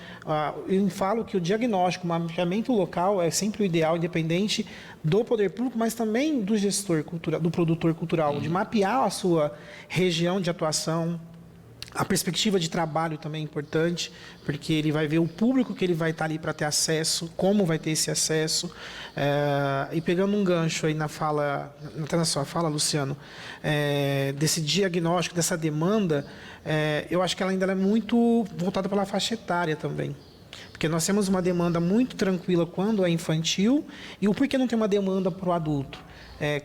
eu falo que o diagnóstico, o mapeamento local é sempre o ideal, independente do poder público, mas também do gestor cultural, do produtor cultural, de mapear a sua região de atuação. A perspectiva de trabalho também é importante, porque ele vai ver o público que ele vai estar ali para ter acesso, como vai ter esse acesso. E pegando um gancho aí até na sua fala, Luciano, desse diagnóstico, dessa demanda, eu acho que ela ainda é muito voltada pela faixa etária também. Porque nós temos uma demanda muito tranquila quando é infantil, e o porquê não tem uma demanda para o adulto?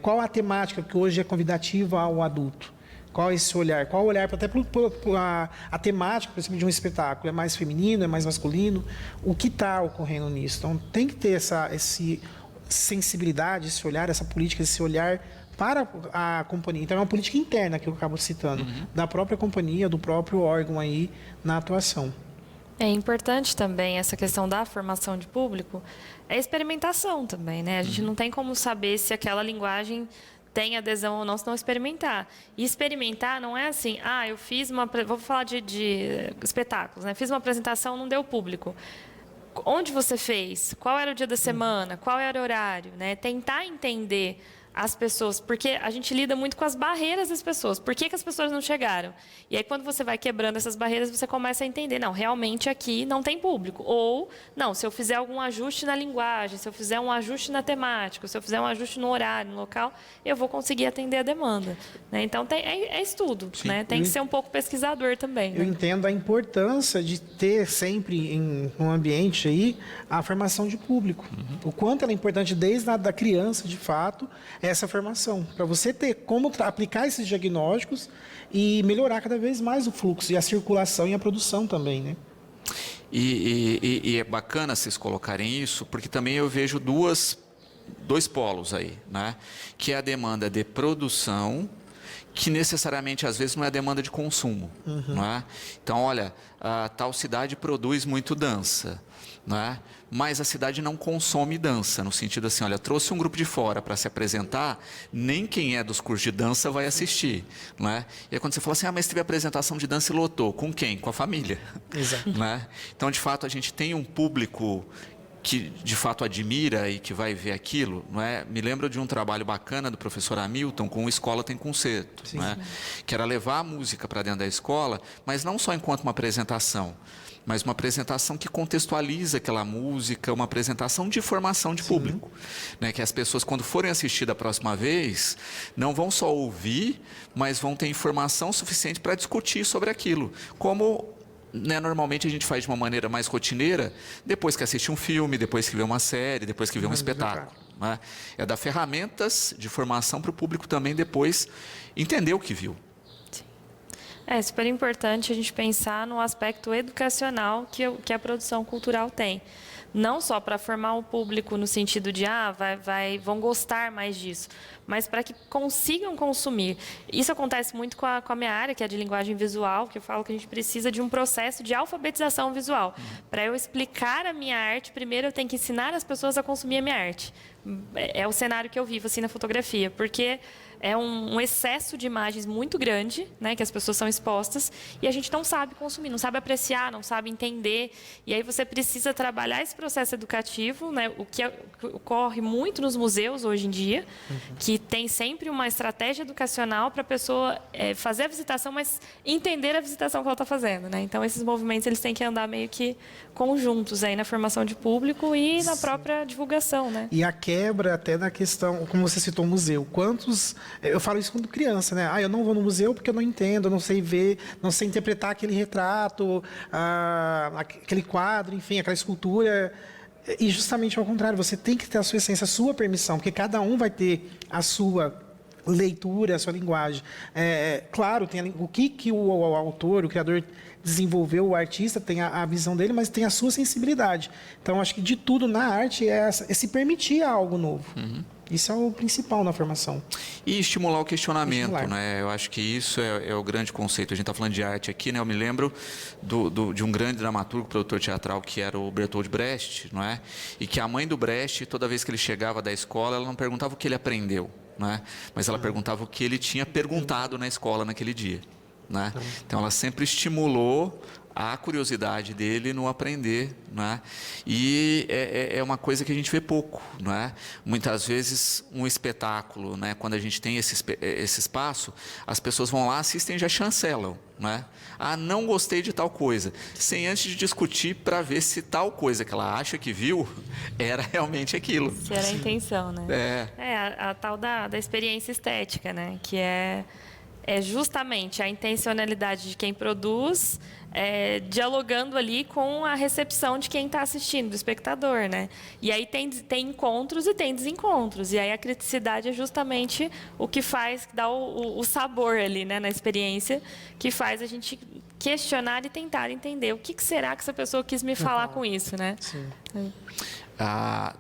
Qual a temática que hoje é convidativa ao adulto? Qual é esse olhar? Qual o olhar até a temática, por exemplo, de um espetáculo? É mais feminino, é mais masculino? O que está ocorrendo nisso? Então, tem que ter essa sensibilidade, esse olhar, essa política, esse olhar para a companhia. Então, é uma política interna que eu acabo citando, da própria companhia, do próprio órgão aí na atuação.
É importante também essa questão da formação de público, é experimentação também, né? A gente não tem como saber se aquela linguagem tem adesão ou não, se não experimentar. E experimentar não é assim, eu fiz vou falar de espetáculos, né? Fiz uma apresentação, não deu público. Onde você fez? Qual era o dia da semana? Qual era o horário? Né? Tentar entender as pessoas, porque a gente lida muito com as barreiras das pessoas. Por que as pessoas não chegaram? E aí, quando você vai quebrando essas barreiras, você começa a entender, não, realmente aqui não tem público. Ou, não, se eu fizer algum ajuste na linguagem, se eu fizer um ajuste na temática, se eu fizer um ajuste no horário, no local, eu vou conseguir atender a demanda. Né? Então, é estudo. Né? Tem que ser um pouco pesquisador também.
Eu entendo a importância de ter sempre em um ambiente aí a formação de público. O quanto ela é importante desde a da criança, de fato, essa formação, para você ter como aplicar esses diagnósticos e melhorar cada vez mais o fluxo e a circulação e a produção também, né?
E é bacana vocês colocarem isso, porque também eu vejo dois polos aí, né? Que é a demanda de produção, que necessariamente às vezes não é a demanda de consumo, não é? Então, olha, a tal cidade produz muito dança, não é? Mas a cidade não consome dança, no sentido assim, olha, trouxe um grupo de fora para se apresentar, nem quem é dos cursos de dança vai assistir, não é? E aí quando você fala assim, mas teve apresentação de dança e lotou, com quem? Com a família.
Exato.
Não é? Então, de fato, a gente tem um público que de fato admira e que vai ver aquilo, não é? Me lembro de um trabalho bacana do professor Hamilton com o Escola Tem Concerto, não é? Que era levar a música para dentro da escola, mas não só enquanto uma apresentação, mas uma apresentação que contextualiza aquela música, uma apresentação de formação de público, né? Que as pessoas, quando forem assistir da próxima vez, não vão só ouvir, mas vão ter informação suficiente para discutir sobre aquilo, como, né, normalmente a gente faz de uma maneira mais rotineira, depois que assiste um filme, depois que vê uma série, depois que vê um espetáculo. Né? É dar ferramentas de formação para o público também depois entender o que viu.
É super importante a gente pensar no aspecto educacional que a produção cultural tem. Não só para formar o público no sentido de vão gostar mais disso, mas para que consigam consumir. Isso acontece muito com a minha área, que é de linguagem visual, que eu falo que a gente precisa de um processo de alfabetização visual. Para eu explicar a minha arte, primeiro eu tenho que ensinar as pessoas a consumir a minha arte. é o cenário que eu vivo assim na fotografia, porque é um excesso de imagens muito grande, né, que as pessoas são expostas, e a gente não sabe consumir, não sabe apreciar, não sabe entender. E aí você precisa trabalhar esse processo educativo, né, o que ocorre muito nos museus hoje em dia, que tem sempre uma estratégia educacional para a pessoa fazer a visitação, mas entender a visitação que ela está fazendo, né? Então, esses movimentos eles têm que andar meio que conjuntos aí na formação de público e na própria divulgação, né?
E a quebra até da questão, como você citou, o museu. Eu falo isso quando criança, né? Eu não vou no museu porque eu não entendo, eu não sei ver, não sei interpretar aquele retrato, aquele quadro, enfim, aquela escultura. E justamente ao contrário, você tem que ter a sua essência, a sua permissão, porque cada um vai ter a sua leitura, a sua linguagem. Claro, tem o que o autor, o criador desenvolveu, o artista tem a visão dele, mas tem a sua sensibilidade. Então, acho que de tudo na arte é se permitir algo novo. Isso é o principal na formação.
E estimular o questionamento, né? Eu acho que isso é o grande conceito. A gente está falando de arte aqui, né? Eu me lembro de um grande dramaturgo, produtor teatral, que era o Bertolt Brecht, não é? E que a mãe do Brecht, toda vez que ele chegava da escola, ela não perguntava o que ele aprendeu, né? Mas ela perguntava o que ele tinha perguntado na escola naquele dia, né? Então, ela sempre estimulou a curiosidade dele no aprender, né? E é uma coisa que a gente vê pouco, né? Muitas vezes um espetáculo, né? Quando a gente tem esse espaço, as pessoas vão lá, assistem e já chancelam, né? Não gostei de tal coisa, sem antes de discutir para ver se tal coisa que ela acha que viu era realmente aquilo.
Se era a intenção, né? A tal da experiência estética, né? Que é justamente a intencionalidade de quem produz, dialogando ali com a recepção de quem está assistindo, do espectador, né? E aí tem encontros e tem desencontros. E aí a criticidade é justamente o que faz, dá o sabor ali, né, na experiência, que faz a gente questionar e tentar entender o que será que essa pessoa quis me falar com isso, né?
Sim.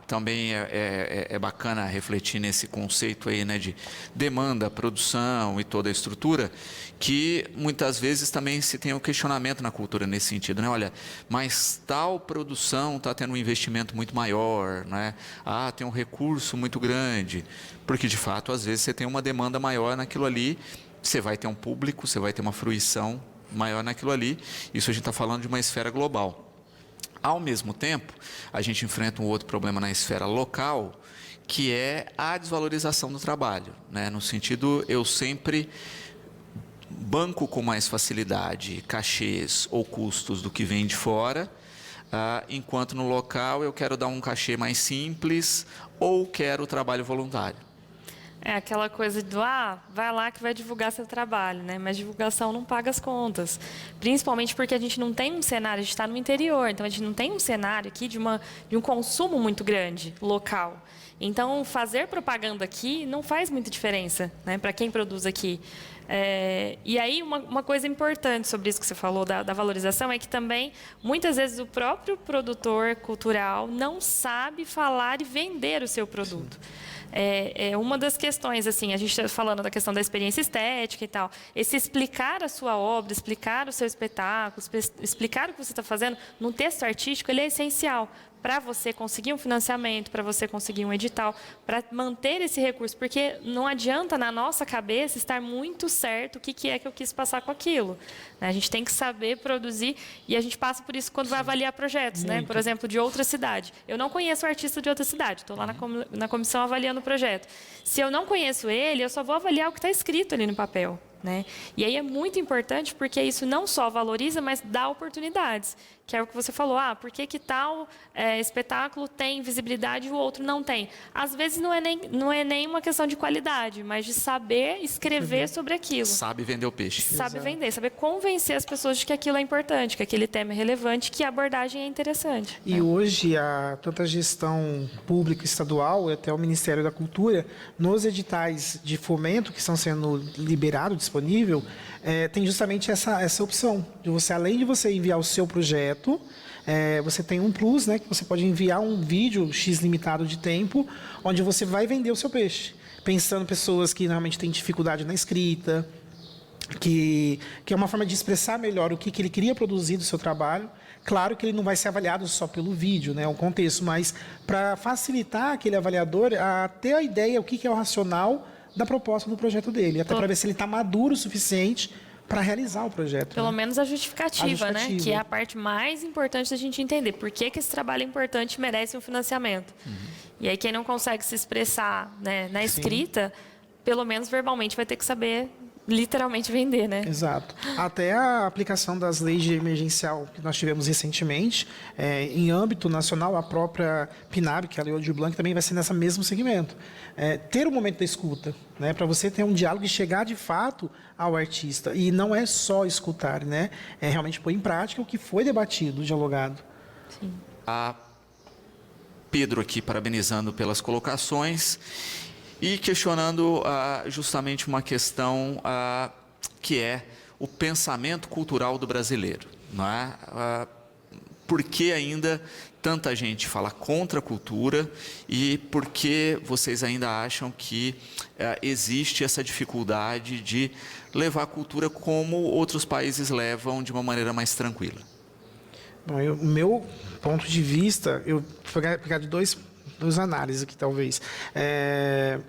Também é bacana refletir nesse conceito aí, né, de demanda, produção e toda a estrutura, que muitas vezes também se tem um questionamento na cultura nesse sentido, né? Olha, mas tal produção está tendo um investimento muito maior, né? Tem um recurso muito grande, porque de fato às vezes você tem uma demanda maior naquilo ali, você vai ter um público, você vai ter uma fruição maior naquilo ali. Isso a gente está falando de uma esfera global. Ao mesmo tempo, a gente enfrenta um outro problema na esfera local, que é a desvalorização do trabalho, né? No sentido, eu sempre banco com mais facilidade cachês ou custos do que vem de fora, enquanto no local eu quero dar um cachê mais simples ou quero trabalho voluntário.
É aquela coisa do, vai lá que vai divulgar seu trabalho, né? Mas divulgação não paga as contas. Principalmente porque a gente não tem um cenário, a gente está no interior, então a gente não tem um cenário aqui de um consumo muito grande, local. Então, fazer propaganda aqui não faz muita diferença, né, para quem produz aqui. E aí, uma coisa importante sobre isso que você falou, da valorização, é que também, muitas vezes, o próprio produtor cultural não sabe falar e vender o seu produto. É uma das questões, assim, a gente está falando da questão da experiência estética e tal. Esse explicar a sua obra, explicar o seu espetáculo, explicar o que você está fazendo num texto artístico, ele é essencial para você conseguir um financiamento, para você conseguir um edital, para manter esse recurso. Porque não adianta, na nossa cabeça, estar muito certo o que é que eu quis passar com aquilo. A gente tem que saber produzir, e a gente passa por isso quando vai avaliar projetos, né? Por exemplo, de outra cidade. Eu não conheço o artista de outra cidade, estou lá na comissão avaliando o projeto. Se eu não conheço ele, eu só vou avaliar o que está escrito ali no papel, né? E aí é muito importante, porque isso não só valoriza, mas dá oportunidades, que é o que você falou. Por que tal espetáculo tem visibilidade e o outro não tem? Às vezes não é nem uma questão de qualidade, mas de saber escrever sobre aquilo.
Sabe vender o peixe.
Sabe vender, saber convencer as pessoas de que aquilo é importante, que aquele tema é relevante, que a abordagem é interessante.
E hoje, tanto a gestão pública estadual, até o Ministério da Cultura, nos editais de fomento que estão sendo liberados, disponível, tem justamente essa opção de você, além de você enviar o seu projeto, você tem um plus, né, que você pode enviar um vídeo X limitado de tempo, onde você vai vender o seu peixe, pensando em pessoas que normalmente têm dificuldade na escrita, que é uma forma de expressar melhor o que ele queria produzir do seu trabalho. Claro que ele não vai ser avaliado só pelo vídeo, né, o contexto, mas para facilitar aquele avaliador a ter a ideia, o que é o racional da proposta do projeto dele, até para ver se ele está maduro o suficiente para realizar o projeto.
Pelo
né?
menos a justificativa, né? Que é a parte mais importante da gente entender. Por que esse trabalho é importante e merece um financiamento? E aí quem não consegue se expressar, né, na escrita, pelo menos verbalmente vai ter que saber literalmente vender, né?
Exato. Até a aplicação das leis de emergencial que nós tivemos recentemente, em âmbito nacional, a própria PNAB, que é a Lei Aldir Blanc, também vai ser nesse mesmo segmento. Ter o momento da escuta, né, para você ter um diálogo e chegar de fato ao artista. E não é só escutar, né? É realmente pôr em prática o que foi debatido, dialogado.
Sim.
A Pedro aqui parabenizando pelas colocações e questionando justamente uma questão que é o pensamento cultural do brasileiro. Não é? Por que ainda tanta gente fala contra a cultura e por que vocês ainda acham que existe essa dificuldade de levar a cultura como outros países levam, de uma maneira mais tranquila?
Bom, o meu ponto de vista, eu vou pegar de duas análises aqui, talvez.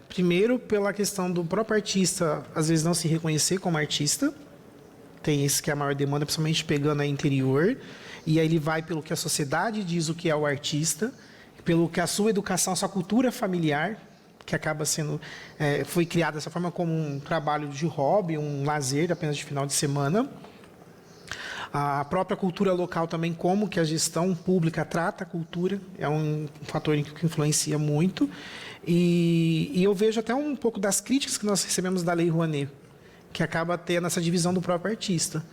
Primeiro, pela questão do próprio artista, às vezes, não se reconhecer como artista. Tem esse que é a maior demanda, principalmente pegando a interior. E aí ele vai pelo que a sociedade diz o que é o artista, pelo que a sua educação, a sua cultura familiar, que acaba sendo... foi criada dessa forma como um trabalho de hobby, um lazer apenas de final de semana. A própria cultura local também, como que a gestão pública trata a cultura, é um fator que influencia muito. E eu vejo até um pouco das críticas que nós recebemos da Lei Rouanet, que acaba tendo essa divisão do próprio artista.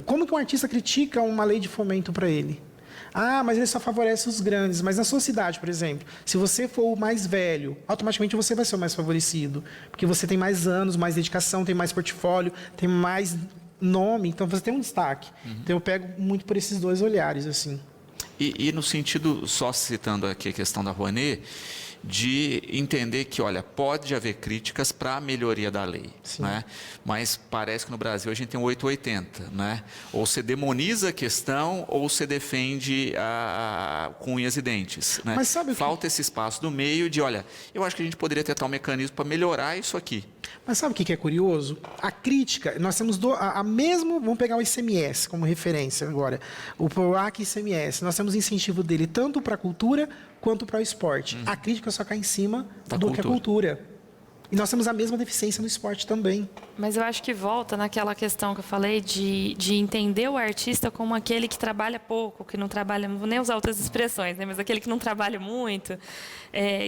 Como que um artista critica uma lei de fomento para ele? Mas ele só favorece os grandes. Mas na sua cidade, por exemplo, se você for o mais velho, automaticamente você vai ser o mais favorecido. Porque você tem mais anos, mais dedicação, tem mais portfólio, tem mais nome, então você tem um destaque. Então eu pego muito por esses dois olhares, assim.
E no sentido, só citando aqui a questão da Rouanet, de entender que, olha, pode haver críticas para a melhoria da lei, né? Mas parece que no Brasil a gente tem um 880, né? Ou você demoniza a questão ou você defende com unhas e dentes, né?
Mas sabe
falta esse espaço do meio de, olha, eu acho que a gente poderia ter um mecanismo para melhorar isso aqui.
Mas sabe o que é curioso? A crítica, nós temos mesmo, vamos pegar o ICMS como referência agora, o PROAC ICMS, nós temos incentivo dele tanto para a cultura quanto para o esporte. A crítica só cai em cima do que a cultura. E nós temos a mesma deficiência no esporte também.
Mas eu acho que volta naquela questão que eu falei de entender o artista como aquele que trabalha pouco, que não trabalha, não vou nem usar outras expressões, né? Mas aquele que não trabalha muito,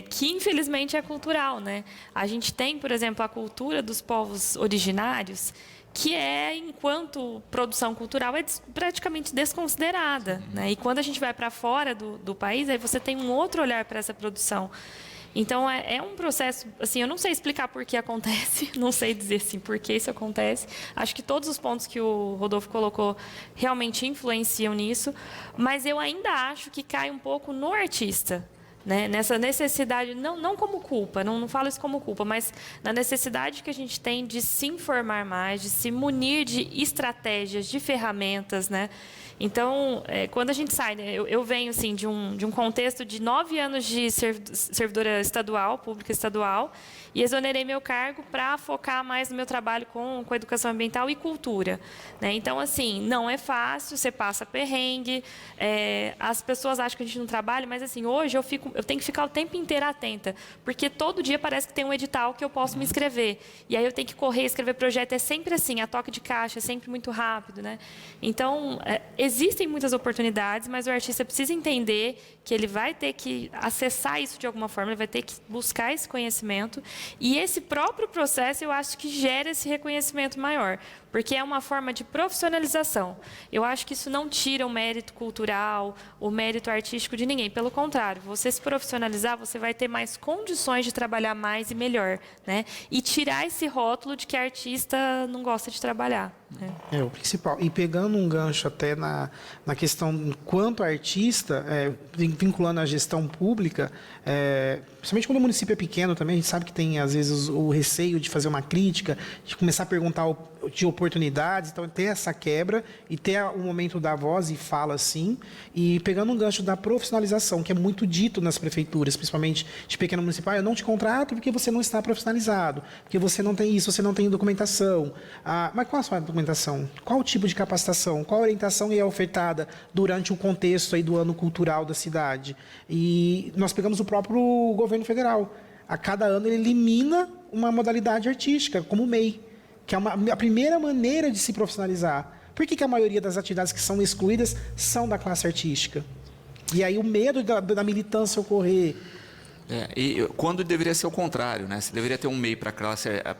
que infelizmente é cultural, né? A gente tem, por exemplo, a cultura dos povos originários, que enquanto produção cultural, é praticamente desconsiderada, né? E quando a gente vai para fora do país, aí você tem um outro olhar para essa produção. Então, é um processo, assim, eu não sei explicar por que acontece, não sei dizer assim, por que isso acontece. Acho que todos os pontos que o Rodolfo colocou realmente influenciam nisso, mas eu ainda acho que cai um pouco no artista, né? Nessa necessidade, não como culpa, não falo isso como culpa, mas na necessidade que a gente tem de se informar mais, de se munir de estratégias, de ferramentas, né? Então, quando a gente sai, né, eu venho assim, de um contexto de 9 anos de servidora estadual, pública estadual, e exonerei meu cargo para focar mais no meu trabalho com educação ambiental e cultura, né? Então, assim, não é fácil, você passa perrengue, as pessoas acham que a gente não trabalha, mas assim, hoje eu tenho que ficar o tempo inteiro atenta, porque todo dia parece que tem um edital que eu posso me inscrever, e aí eu tenho que correr, escrever projeto, é sempre assim, a toque de caixa, é sempre muito rápido, né? Então, existem muitas oportunidades, mas o artista precisa entender que ele vai ter que acessar isso de alguma forma, ele vai ter que buscar esse conhecimento. E esse próprio processo, eu acho que gera esse reconhecimento maior, porque é uma forma de profissionalização. Eu acho que isso não tira o mérito cultural, o mérito artístico de ninguém. Pelo contrário, você se profissionalizar, você vai ter mais condições de trabalhar mais e melhor, né? E tirar esse rótulo de que artista não gosta de trabalhar, né?
É o principal. E pegando um gancho até na questão enquanto artista, vinculando a gestão pública, principalmente quando o município é pequeno também, a gente sabe que tem, às vezes, o receio de fazer uma crítica, de começar a perguntar de oportunidades, então ter essa quebra e ter o momento da voz e fala assim, e pegando um gancho da profissionalização, que é muito dito nas prefeituras, principalmente de pequeno municipal, eu não te contrato porque você não está profissionalizado, porque você não tem isso, você não tem documentação. Mas qual a sua documentação? Qual o tipo de capacitação? Qual a orientação é ofertada durante o contexto aí do ano cultural da cidade? E nós pegamos o próprio governo federal. A cada ano ele elimina uma modalidade artística, como o MEI, que é a primeira maneira de se profissionalizar. Por que a maioria das atividades que são excluídas são da classe artística? E aí o medo da militância ocorrer.
E quando deveria ser o contrário, né? Você deveria ter um MEI para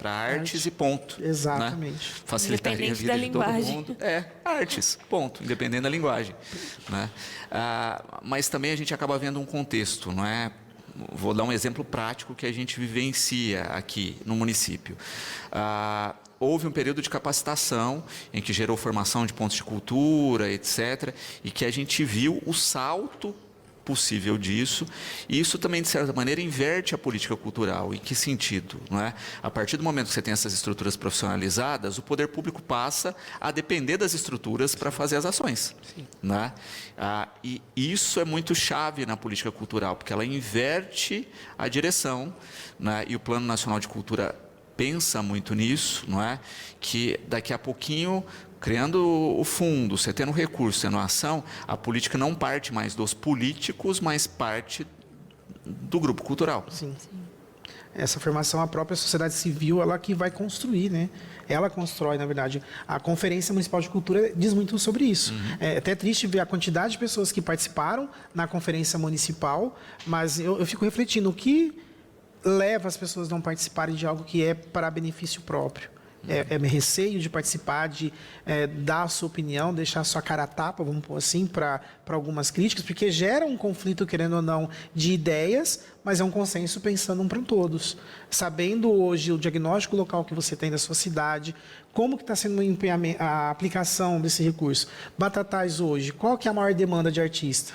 artes e ponto.
Exatamente.
Né? Facilitaria a vida de todo mundo. Artes, ponto, independente da linguagem. Né? Mas também a gente acaba vendo um contexto, não é? Vou dar um exemplo prático que a gente vivencia aqui no município. Houve um período de capacitação em que gerou formação de pontos de cultura, etc., e que a gente viu o salto possível disso, e isso também, de certa maneira, inverte a política cultural. Em que sentido? Não é? A partir do momento que você tem essas estruturas profissionalizadas, o poder público passa a depender das estruturas para fazer as ações. Não é? E isso é muito chave na política cultural, porque ela inverte a direção, né? E o Plano Nacional de Cultura pensa muito nisso, não é? Que daqui a pouquinho, criando o fundo, você tendo recurso, tendo ação, a política não parte mais dos políticos, mas parte do grupo cultural.
Sim. Essa formação, a própria sociedade civil, ela que vai construir, né? Ela constrói, na verdade. A Conferência Municipal de Cultura diz muito sobre isso. É até triste ver a quantidade de pessoas que participaram na Conferência Municipal, mas eu fico refletindo, o que leva as pessoas a não participarem de algo que é para benefício próprio? É receio de participar, de dar a sua opinião, deixar a sua cara a tapa, vamos pôr assim, para algumas críticas, porque gera um conflito, querendo ou não, de ideias, mas é um consenso pensando um para todos. Sabendo hoje o diagnóstico local que você tem da sua cidade, como que está sendo a aplicação desse recurso. Batatais hoje, qual que é a maior demanda de artista?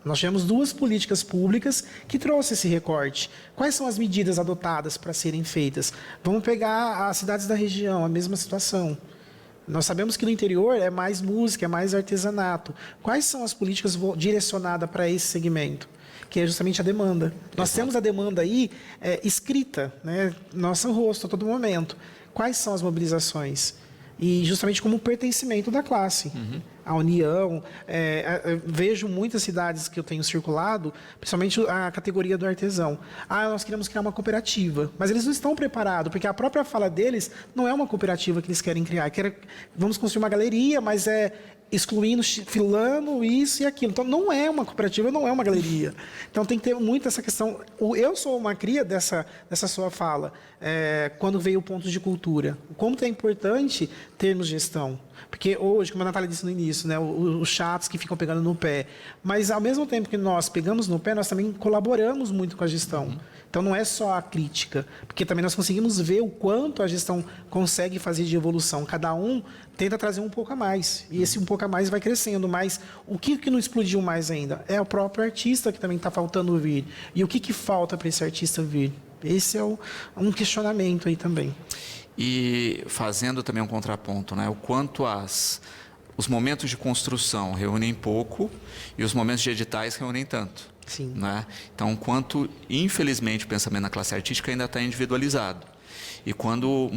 Nós tivemos 2 políticas públicas que trouxeram esse recorte. Quais são as medidas adotadas para serem feitas? Vamos pegar as cidades da região, a mesma situação. Nós sabemos que no interior é mais música, é mais artesanato. Quais são as políticas direcionadas para esse segmento? Que é justamente a demanda. Nós temos a demanda aí escrita, né? Nosso rosto a todo momento. Quais são as mobilizações? E justamente como pertencimento da classe. A união. Vejo muitas cidades que eu tenho circulado, principalmente a categoria do artesão. Nós queremos criar uma cooperativa. Mas eles não estão preparados, porque a própria fala deles não é uma cooperativa que eles querem criar. Vamos construir uma galeria, mas excluindo, filando isso e aquilo. Então, não é uma cooperativa, não é uma galeria. Então, tem que ter muito essa questão. Eu sou uma cria dessa sua fala, quando veio o ponto de cultura. Como é importante termos gestão. Porque hoje, como a Natália disse no início, né, os chatos que ficam pegando no pé. Mas, ao mesmo tempo que nós pegamos no pé, nós também colaboramos muito com a gestão. Então, não é só a crítica. Porque também nós conseguimos ver o quanto a gestão consegue fazer de evolução. Cada um tenta trazer um pouco a mais. E esse um pouco a mais vai crescendo. Mas o que não explodiu mais ainda? É o próprio artista que também está faltando vir. E o que falta para esse artista vir? Esse é um questionamento aí também.
E fazendo também um contraponto, né? O quanto os momentos de construção reúnem pouco e os momentos de editais reúnem tanto.
Sim.
Né? Então, quanto, infelizmente, o pensamento na classe artística ainda está individualizado. E quando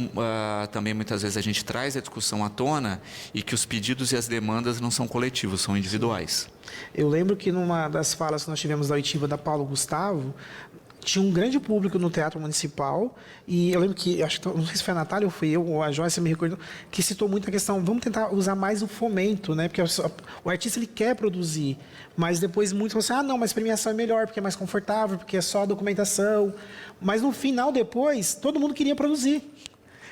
também muitas vezes a gente traz a discussão à tona e que os pedidos e as demandas não são coletivos, são individuais.
Eu lembro que numa das falas que nós tivemos da oitiva da Paulo Gustavo, tinha um grande público no Teatro Municipal e eu lembro que, não sei se foi a Natália ou foi eu, ou a Joyce, me recordo, que citou muito a questão, vamos tentar usar mais o fomento, né? Porque o artista ele quer produzir, mas depois muitos falam assim, não, mas premiação é melhor, porque é mais confortável, porque é só documentação. Mas no final, depois, todo mundo queria produzir.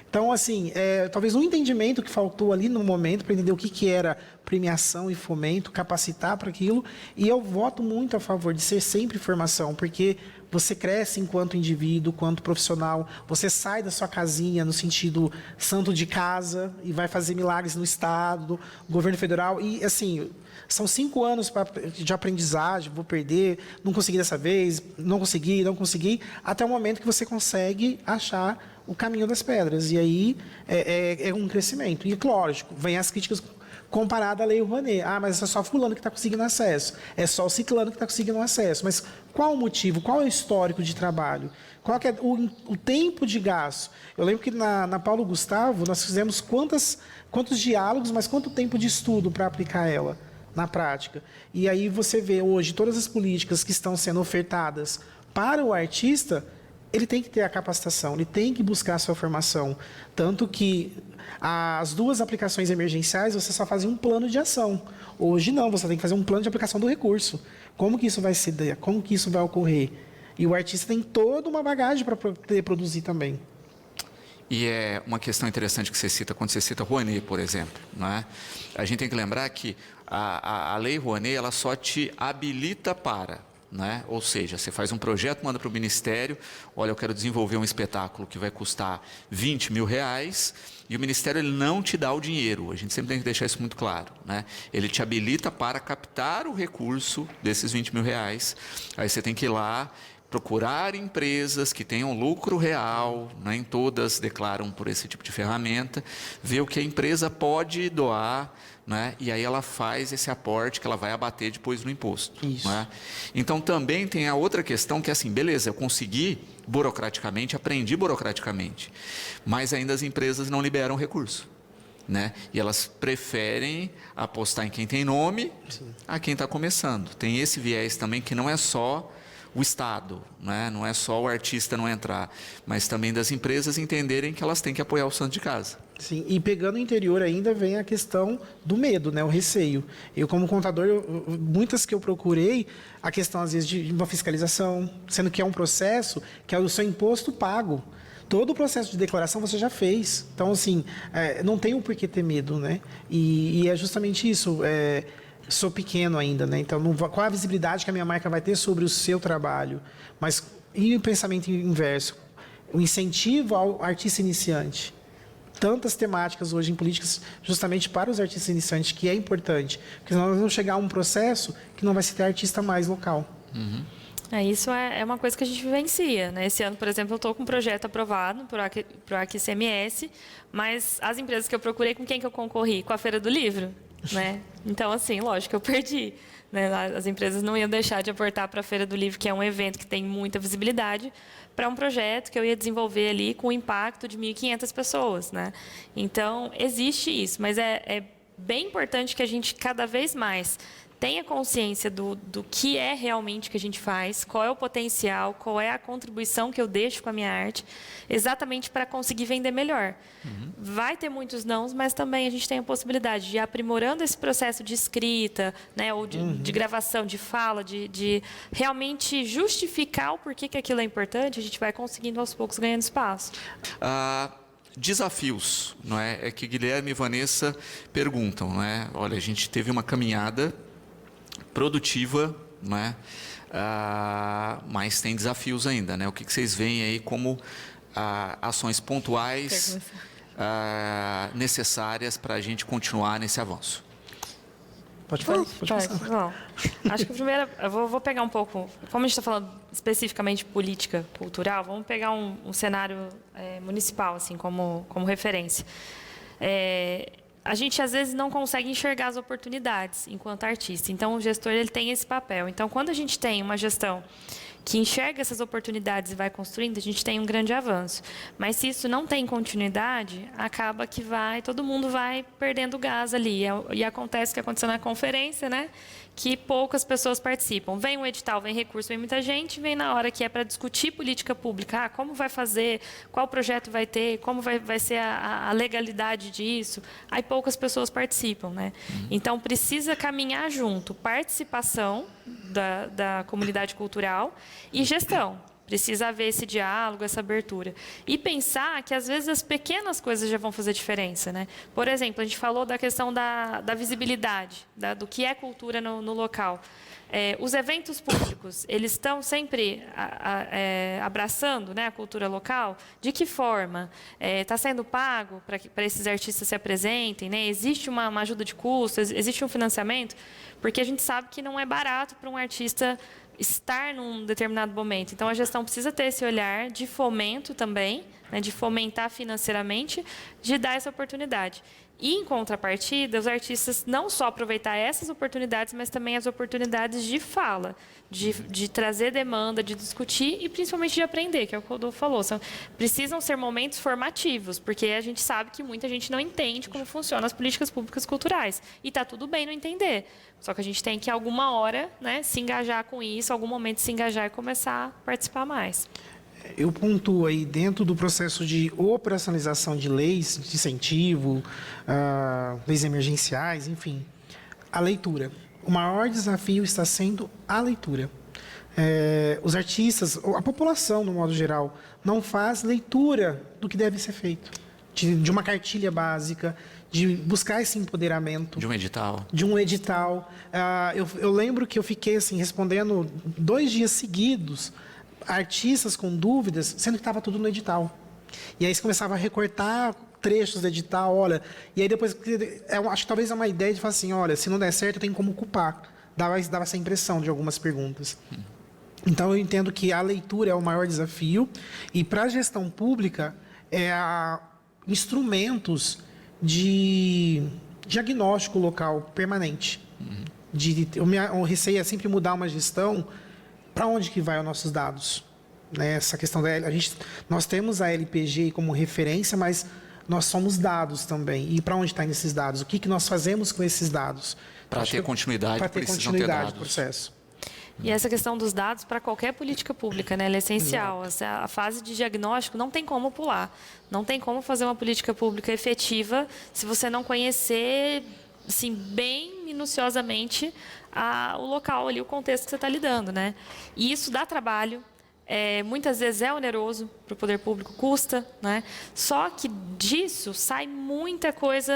Então, assim, talvez um entendimento que faltou ali no momento para entender o que era premiação e fomento, capacitar para aquilo. E eu voto muito a favor de ser sempre formação, porque você cresce enquanto indivíduo, quanto profissional, você sai da sua casinha no sentido santo de casa e vai fazer milagres no Estado, no governo federal. E, assim, são 5 anos de aprendizagem, vou perder, não consegui dessa vez, não consegui, até o momento que você consegue achar o caminho das pedras. E aí é um crescimento. E, lógico, vem as críticas comparadas à Lei Rouanet. Ah, mas é só fulano que está conseguindo acesso. É só o ciclano que está conseguindo acesso. Mas qual o motivo? Qual é o histórico de trabalho? Qual que é o tempo de gasto? Eu lembro que na Paulo Gustavo nós fizemos quantos diálogos, mas quanto tempo de estudo para aplicar ela na prática. E aí você vê hoje todas as políticas que estão sendo ofertadas para o artista, ele tem que ter a capacitação, ele tem que buscar a sua formação. Tanto que as 2 aplicações emergenciais, você só fazia um plano de ação. Hoje não, você tem que fazer um plano de aplicação do recurso. Como que isso vai se dar? Como que isso vai ocorrer? E o artista tem toda uma bagagem para poder produzir também.
E é uma questão interessante que você cita, quando você cita Rouanet, por exemplo. Não é? A gente tem que lembrar que a Lei Rouanet ela só te habilita para, né? Ou seja, você faz um projeto, manda para o Ministério, olha, eu quero desenvolver um espetáculo que vai custar R$20 mil, e o Ministério ele não te dá o dinheiro, a gente sempre tem que deixar isso muito claro, né? Ele te habilita para captar o recurso desses R$20 mil, aí você tem que ir lá, procurar empresas que tenham lucro real, nem todas declaram por esse tipo de ferramenta, ver o que a empresa pode doar, né? E aí ela faz esse aporte que ela vai abater depois no imposto.
Isso.
Né? Então também tem a outra questão que é assim, beleza, eu consegui burocraticamente, aprendi burocraticamente, mas ainda as empresas não liberam recurso. Né? E elas preferem apostar em quem tem nome. Sim. A quem está começando. Tem esse viés também que não é só o Estado, né? Não é só o artista não entrar, mas também das empresas entenderem que elas têm que apoiar o santo de casa.
Sim, e pegando o interior ainda vem a questão do medo, né? O receio. Eu, como contador, muitas que eu procurei, a questão, às vezes, de uma fiscalização, sendo que é um processo que é o seu imposto pago. Todo o processo de declaração você já fez. Então, assim, não tem o porquê ter medo, né? E é justamente isso. Sou pequeno ainda, né? Então, qual a visibilidade que a minha marca vai ter sobre o seu trabalho? Mas, e o pensamento inverso? O incentivo ao artista iniciante. Tantas temáticas hoje em políticas justamente para os artistas iniciantes, que é importante. Porque senão nós vamos chegar a um processo que não vai se ter artista mais local.
Uhum.
Isso é uma coisa que a gente vivencia, né? Esse ano, por exemplo, eu estou com um projeto aprovado para o AQCMS, mas as empresas que eu procurei, com quem que eu concorri? Com a Feira do Livro, né? Então, assim, lógico, eu perdi. Né? As empresas não iam deixar de aportar para a Feira do Livro, que é um evento que tem muita visibilidade, para um projeto que eu ia desenvolver ali com o impacto de 1.500 pessoas, né? Então, existe isso, mas é bem importante que a gente, cada vez mais, tenha consciência do que é realmente que a gente faz, qual é o potencial, qual é a contribuição que eu deixo com a minha arte, exatamente para conseguir vender melhor. Uhum. Vai ter muitos nãos, mas também a gente tem a possibilidade de ir aprimorando esse processo de escrita, né, ou de gravação, de fala, de realmente justificar o porquê que aquilo é importante, a gente vai conseguindo aos poucos ganhando espaço.
Desafios, não é? É que Guilherme e Vanessa perguntam, não é? Olha, a gente teve uma caminhada produtiva, não é? Mas tem desafios ainda, né? O que vocês veem aí como ações pontuais necessárias para a gente continuar nesse avanço?
Pode falar.
Não. Acho que primeiro eu vou pegar um pouco, como a gente está falando especificamente de política cultural, vamos pegar um cenário municipal assim como referência. A gente às vezes não consegue enxergar as oportunidades enquanto artista. Então o gestor ele tem esse papel. Então quando a gente tem uma gestão que enxerga essas oportunidades e vai construindo, a gente tem um grande avanço. Mas se isso não tem continuidade, acaba que todo mundo vai perdendo gás ali. E acontece o que aconteceu na conferência, né? Que poucas pessoas participam. Vem um edital, vem recurso, vem muita gente, vem na hora que é para discutir política pública, como vai fazer, qual projeto vai ter, como vai ser a legalidade disso. Aí poucas pessoas participam, né? Então precisa caminhar junto, participação da comunidade cultural e gestão. Precisa haver esse diálogo, essa abertura. E pensar que, às vezes, as pequenas coisas já vão fazer diferença. Né? Por exemplo, a gente falou da questão da visibilidade, do que é cultura no local. Os eventos públicos, eles estão sempre abraçando, né, a cultura local? De que forma? Está sendo pago para esses artistas se apresentem? Né? Existe uma ajuda de custo? Existe um financiamento? Porque a gente sabe que não é barato para um artista estar num determinado momento. Então, a gestão precisa ter esse olhar de fomento também, né, de fomentar financeiramente, de dar essa oportunidade. E, em contrapartida, os artistas não só aproveitar essas oportunidades, mas também as oportunidades de fala, de trazer demanda, de discutir e, principalmente, de aprender, que é o que o Rodolfo falou. Precisam ser momentos formativos, porque a gente sabe que muita gente não entende como funcionam as políticas públicas culturais. E está tudo bem não entender. Só que a gente tem que, alguma hora, né, se engajar com isso, algum momento se engajar e começar a participar mais.
Eu pontuo aí, dentro do processo de operacionalização de leis de incentivo, leis emergenciais, enfim, a leitura. O maior desafio está sendo a leitura. Os artistas, a população, no modo geral, não faz leitura do que deve ser feito. De uma cartilha básica, de buscar esse empoderamento.
De um edital.
De um edital. Eu lembro que eu fiquei assim, respondendo 2 dias seguidos, artistas com dúvidas, sendo que estava tudo no edital. E aí você começava a recortar trechos do edital, olha, e aí depois, acho que talvez é uma ideia de falar assim, olha, se não der certo, eu tenho como culpar. Dava essa impressão de algumas perguntas. Então, eu entendo que a leitura é o maior desafio, e para a gestão pública, instrumentos de diagnóstico local permanente. O receio é sempre mudar uma gestão. Para onde que vai os nossos dados? Essa questão nós temos a LPG como referência, mas nós somos dados também. E para onde estão esses dados? O que nós fazemos com esses dados?
Para ter continuidade, precisam ter dados.
Do processo.
E essa questão dos dados para qualquer política pública, né? Ela é essencial. A fase de diagnóstico não tem como pular. Não tem como fazer uma política pública efetiva se você não conhecer, assim, bem minuciosamente o local ali, o contexto que você está lidando, né? E isso dá trabalho, muitas vezes é oneroso para o poder público, custa, né? Só que disso sai muita coisa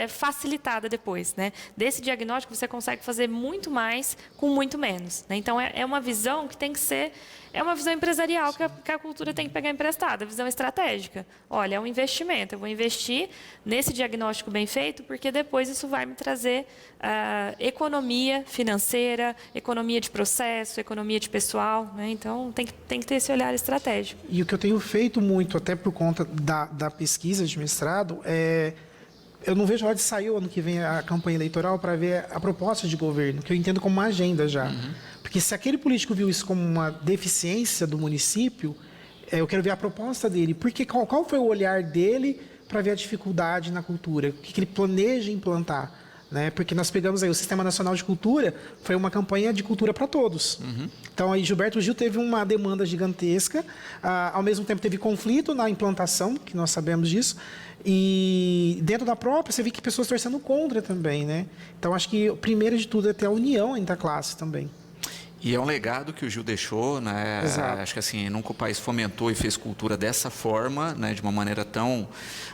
facilitada depois, né? Desse diagnóstico você consegue fazer muito mais com muito menos, né? Então é uma visão que tem que ser, é uma visão empresarial que a cultura tem que pegar emprestada, visão estratégica. Olha, é um investimento, eu vou investir nesse diagnóstico bem feito, porque depois isso vai me trazer economia financeira, economia de processo, economia de pessoal, né? Então tem que ter esse olhar estratégico.
E o que eu tenho feito muito, até por conta da pesquisa de mestrado, eu não vejo a hora de sair o ano que vem a campanha eleitoral para ver a proposta de governo, que eu entendo como uma agenda já. Porque se aquele político viu isso como uma deficiência do município, eu quero ver a proposta dele. Porque qual foi o olhar dele para ver a dificuldade na cultura? O que ele planeja implantar? Né? Porque nós pegamos aí o Sistema Nacional de Cultura, foi uma campanha de cultura para todos. Então, aí Gilberto Gil teve uma demanda gigantesca, ao mesmo tempo teve conflito na implantação, que nós sabemos disso, e dentro da própria, você vê que pessoas torcendo contra também, né? Então, acho que o primeiro de tudo é ter a união entre a classe também.
E é um legado que o Gil deixou, né?
Exato.
Acho que assim, nunca o país fomentou e fez cultura dessa forma, né? De uma maneira tão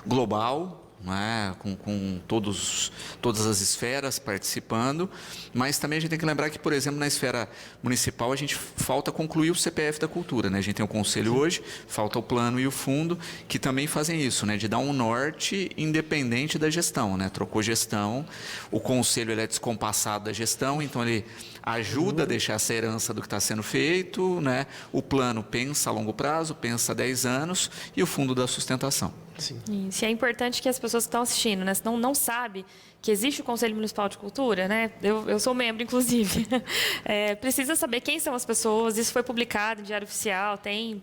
global, né, com todas as esferas participando, mas também a gente tem que lembrar que, por exemplo, na esfera municipal, a gente falta concluir o CPF da cultura, né? A gente tem o conselho hoje, falta o plano e o fundo, que também fazem isso, né? De dar um norte independente da gestão, né? Trocou gestão, o conselho ele é descompassado da gestão, então ele ajuda a deixar essa herança do que está sendo feito, né? O plano pensa a longo prazo, pensa a 10 anos, e o fundo da sustentação.
Sim.
Isso, e é importante que as pessoas que estão assistindo, né, senão não sabe que existe o Conselho Municipal de Cultura, né? Eu sou membro, inclusive. Precisa saber quem são as pessoas, isso foi publicado em Diário Oficial, tem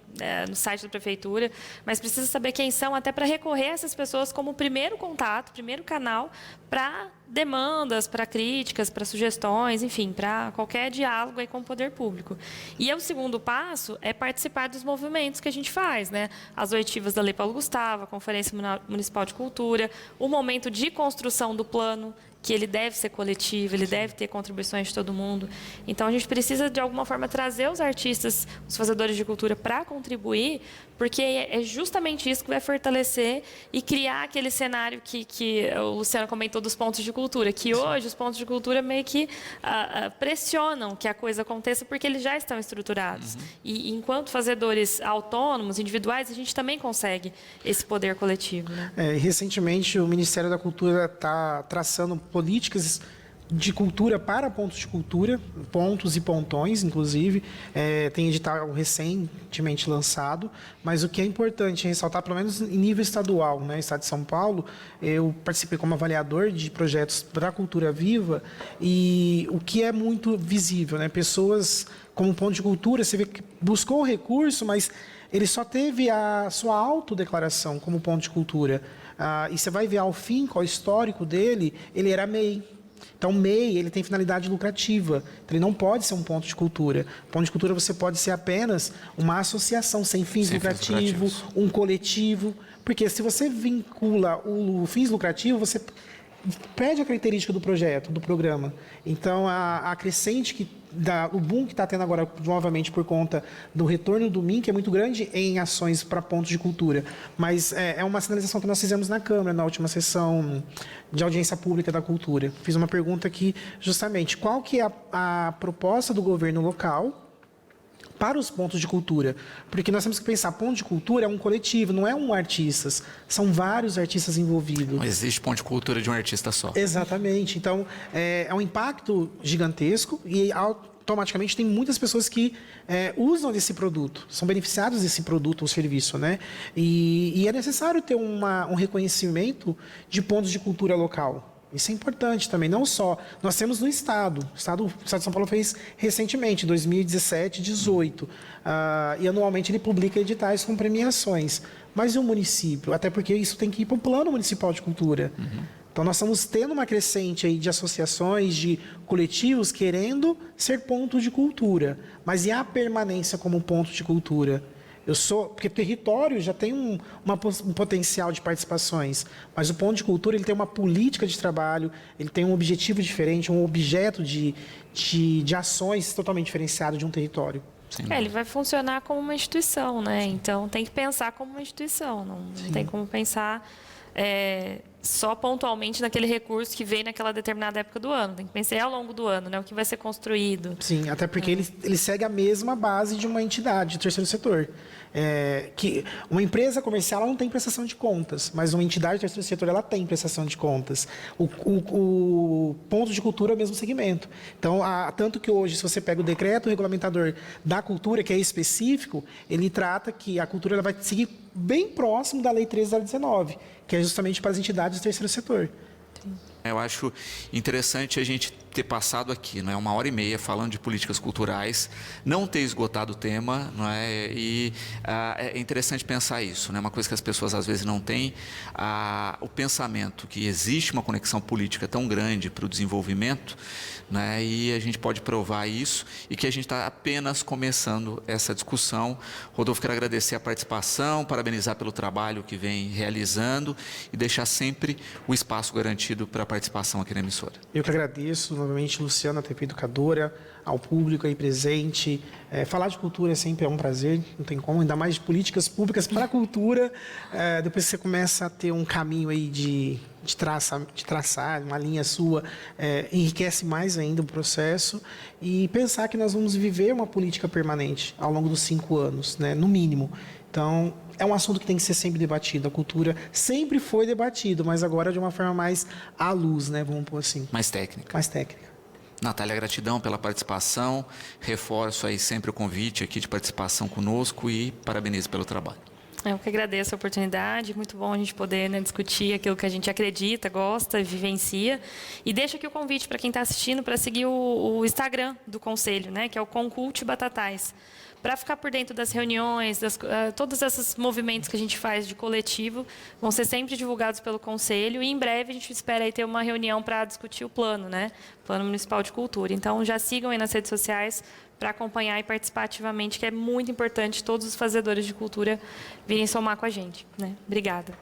no site da Prefeitura, mas precisa saber quem são, até para recorrer a essas pessoas como primeiro contato, primeiro canal para demandas, para críticas, para sugestões, enfim, para qualquer diálogo aí com o poder público. E o segundo passo é participar dos movimentos que a gente faz, né? As oitivas da Lei Paulo Gustavo, a Conferência Municipal de Cultura, o momento de construção do plano, que ele deve ser coletivo, ele deve ter contribuições de todo mundo. Então, a gente precisa, de alguma forma, trazer os artistas, os fazedores de cultura, para contribuir, porque é justamente isso que vai fortalecer e criar aquele cenário que o Luciano comentou dos pontos de cultura, que hoje os pontos de cultura meio que pressionam que a coisa aconteça, porque eles já estão estruturados. E enquanto fazedores autônomos, individuais, a gente também consegue esse poder coletivo, né?
Recentemente, o Ministério da Cultura está traçando políticas de cultura para pontos de cultura, pontos e pontões, inclusive. Tem edital recentemente lançado, mas o que é importante ressaltar, pelo menos em nível estadual, né, Estado de São Paulo, eu participei como avaliador de projetos para a cultura viva, e o que é muito visível, né, pessoas como ponto de cultura, você vê que buscou o recurso, mas ele só teve a sua autodeclaração como ponto de cultura. E você vai ver ao fim, qual é o histórico dele, ele era MEI. Então, o MEI, ele tem finalidade lucrativa. Então, ele não pode ser um ponto de cultura. Ponto de cultura você pode ser apenas uma associação sem fins lucrativos, um coletivo. Porque se você vincula o fins lucrativos, você perde a característica do projeto, do programa. Então, a crescente o boom que está tendo agora, novamente, por conta do retorno do MINC, é muito grande em ações para pontos de cultura. Mas é uma sinalização que nós fizemos na Câmara, na última sessão de audiência pública da cultura. Fiz uma pergunta aqui, justamente, qual que é a proposta do governo local para os pontos de cultura? Porque nós temos que pensar, ponto de cultura é um coletivo, não é um artista, são vários artistas envolvidos.
Não existe ponto de cultura de um artista só.
Exatamente. Então, é um impacto gigantesco e automaticamente tem muitas pessoas que usam desse produto, são beneficiados desse produto ou serviço, né? E é necessário ter um reconhecimento de pontos de cultura local. Isso é importante também, não só. Nós temos no Estado. O Estado de São Paulo fez recentemente, 2017, 2018. E anualmente ele publica editais com premiações. Mas e o município? Até porque isso tem que ir para o Plano Municipal de Cultura. Então, nós estamos tendo uma crescente aí de associações, de coletivos querendo ser ponto de cultura. Mas e a permanência como ponto de cultura? Porque o território já tem um potencial de participações, mas o ponto de cultura ele tem uma política de trabalho, ele tem um objetivo diferente, um objeto de ações totalmente diferenciado de um território.
Ele vai funcionar como uma instituição, né? Então tem que pensar como uma instituição, não tem como pensar só pontualmente naquele recurso que vem naquela determinada época do ano. Tem que pensar ao longo do ano, né? O que vai ser construído.
Sim, até porque ele segue a mesma base de uma entidade de terceiro setor. Que uma empresa comercial ela não tem prestação de contas, mas uma entidade de terceiro setor ela tem prestação de contas. O ponto de cultura é o mesmo segmento. Então, tanto que hoje, se você pega o decreto regulamentador da cultura, que é específico, ele trata que a cultura ela vai seguir bem próximo da Lei 13/19, que é justamente para as entidades do terceiro setor.
Eu acho interessante a gente ter passado aqui, não é, 1h30 falando de políticas culturais, não ter esgotado o tema, não é? E é interessante pensar isso, né? Uma coisa que as pessoas às vezes não têm, o pensamento que existe uma conexão política tão grande para o desenvolvimento, né? E a gente pode provar isso e que a gente está apenas começando essa discussão. Rodolfo, quero agradecer a participação, parabenizar pelo trabalho que vem realizando e deixar sempre o espaço garantido para a participação aqui na emissora.
Eu que agradeço novamente, Luciana, a TP Educadora, ao público aí presente. Falar de cultura sempre é um prazer, não tem como, ainda mais de políticas públicas para a cultura. Depois que você começa a ter um caminho aí de traçar uma linha sua, enriquece mais ainda o processo. E pensar que nós vamos viver uma política permanente ao longo dos 5 anos, né, no mínimo. Então, é um assunto que tem que ser sempre debatido. A cultura sempre foi debatido, mas agora de uma forma mais à luz, né? Vamos pôr assim.
Mais técnica.
Mais técnica.
Natália, gratidão pela participação. Reforço aí sempre o convite aqui de participação conosco e parabenizo pelo trabalho.
Eu que agradeço a oportunidade, muito bom a gente poder, né, discutir aquilo que a gente acredita, gosta, vivencia. E deixo aqui o convite para quem está assistindo para seguir o Instagram do Conselho, né, que é o Concult Batatais, para ficar por dentro das reuniões, todos esses movimentos que a gente faz de coletivo, vão ser sempre divulgados pelo Conselho e em breve a gente espera aí ter uma reunião para discutir o plano, né, Plano Municipal de Cultura. Então já sigam aí nas redes sociais para acompanhar e participar ativamente, que é muito importante todos os fazedores de cultura virem somar com a gente, né? Obrigada.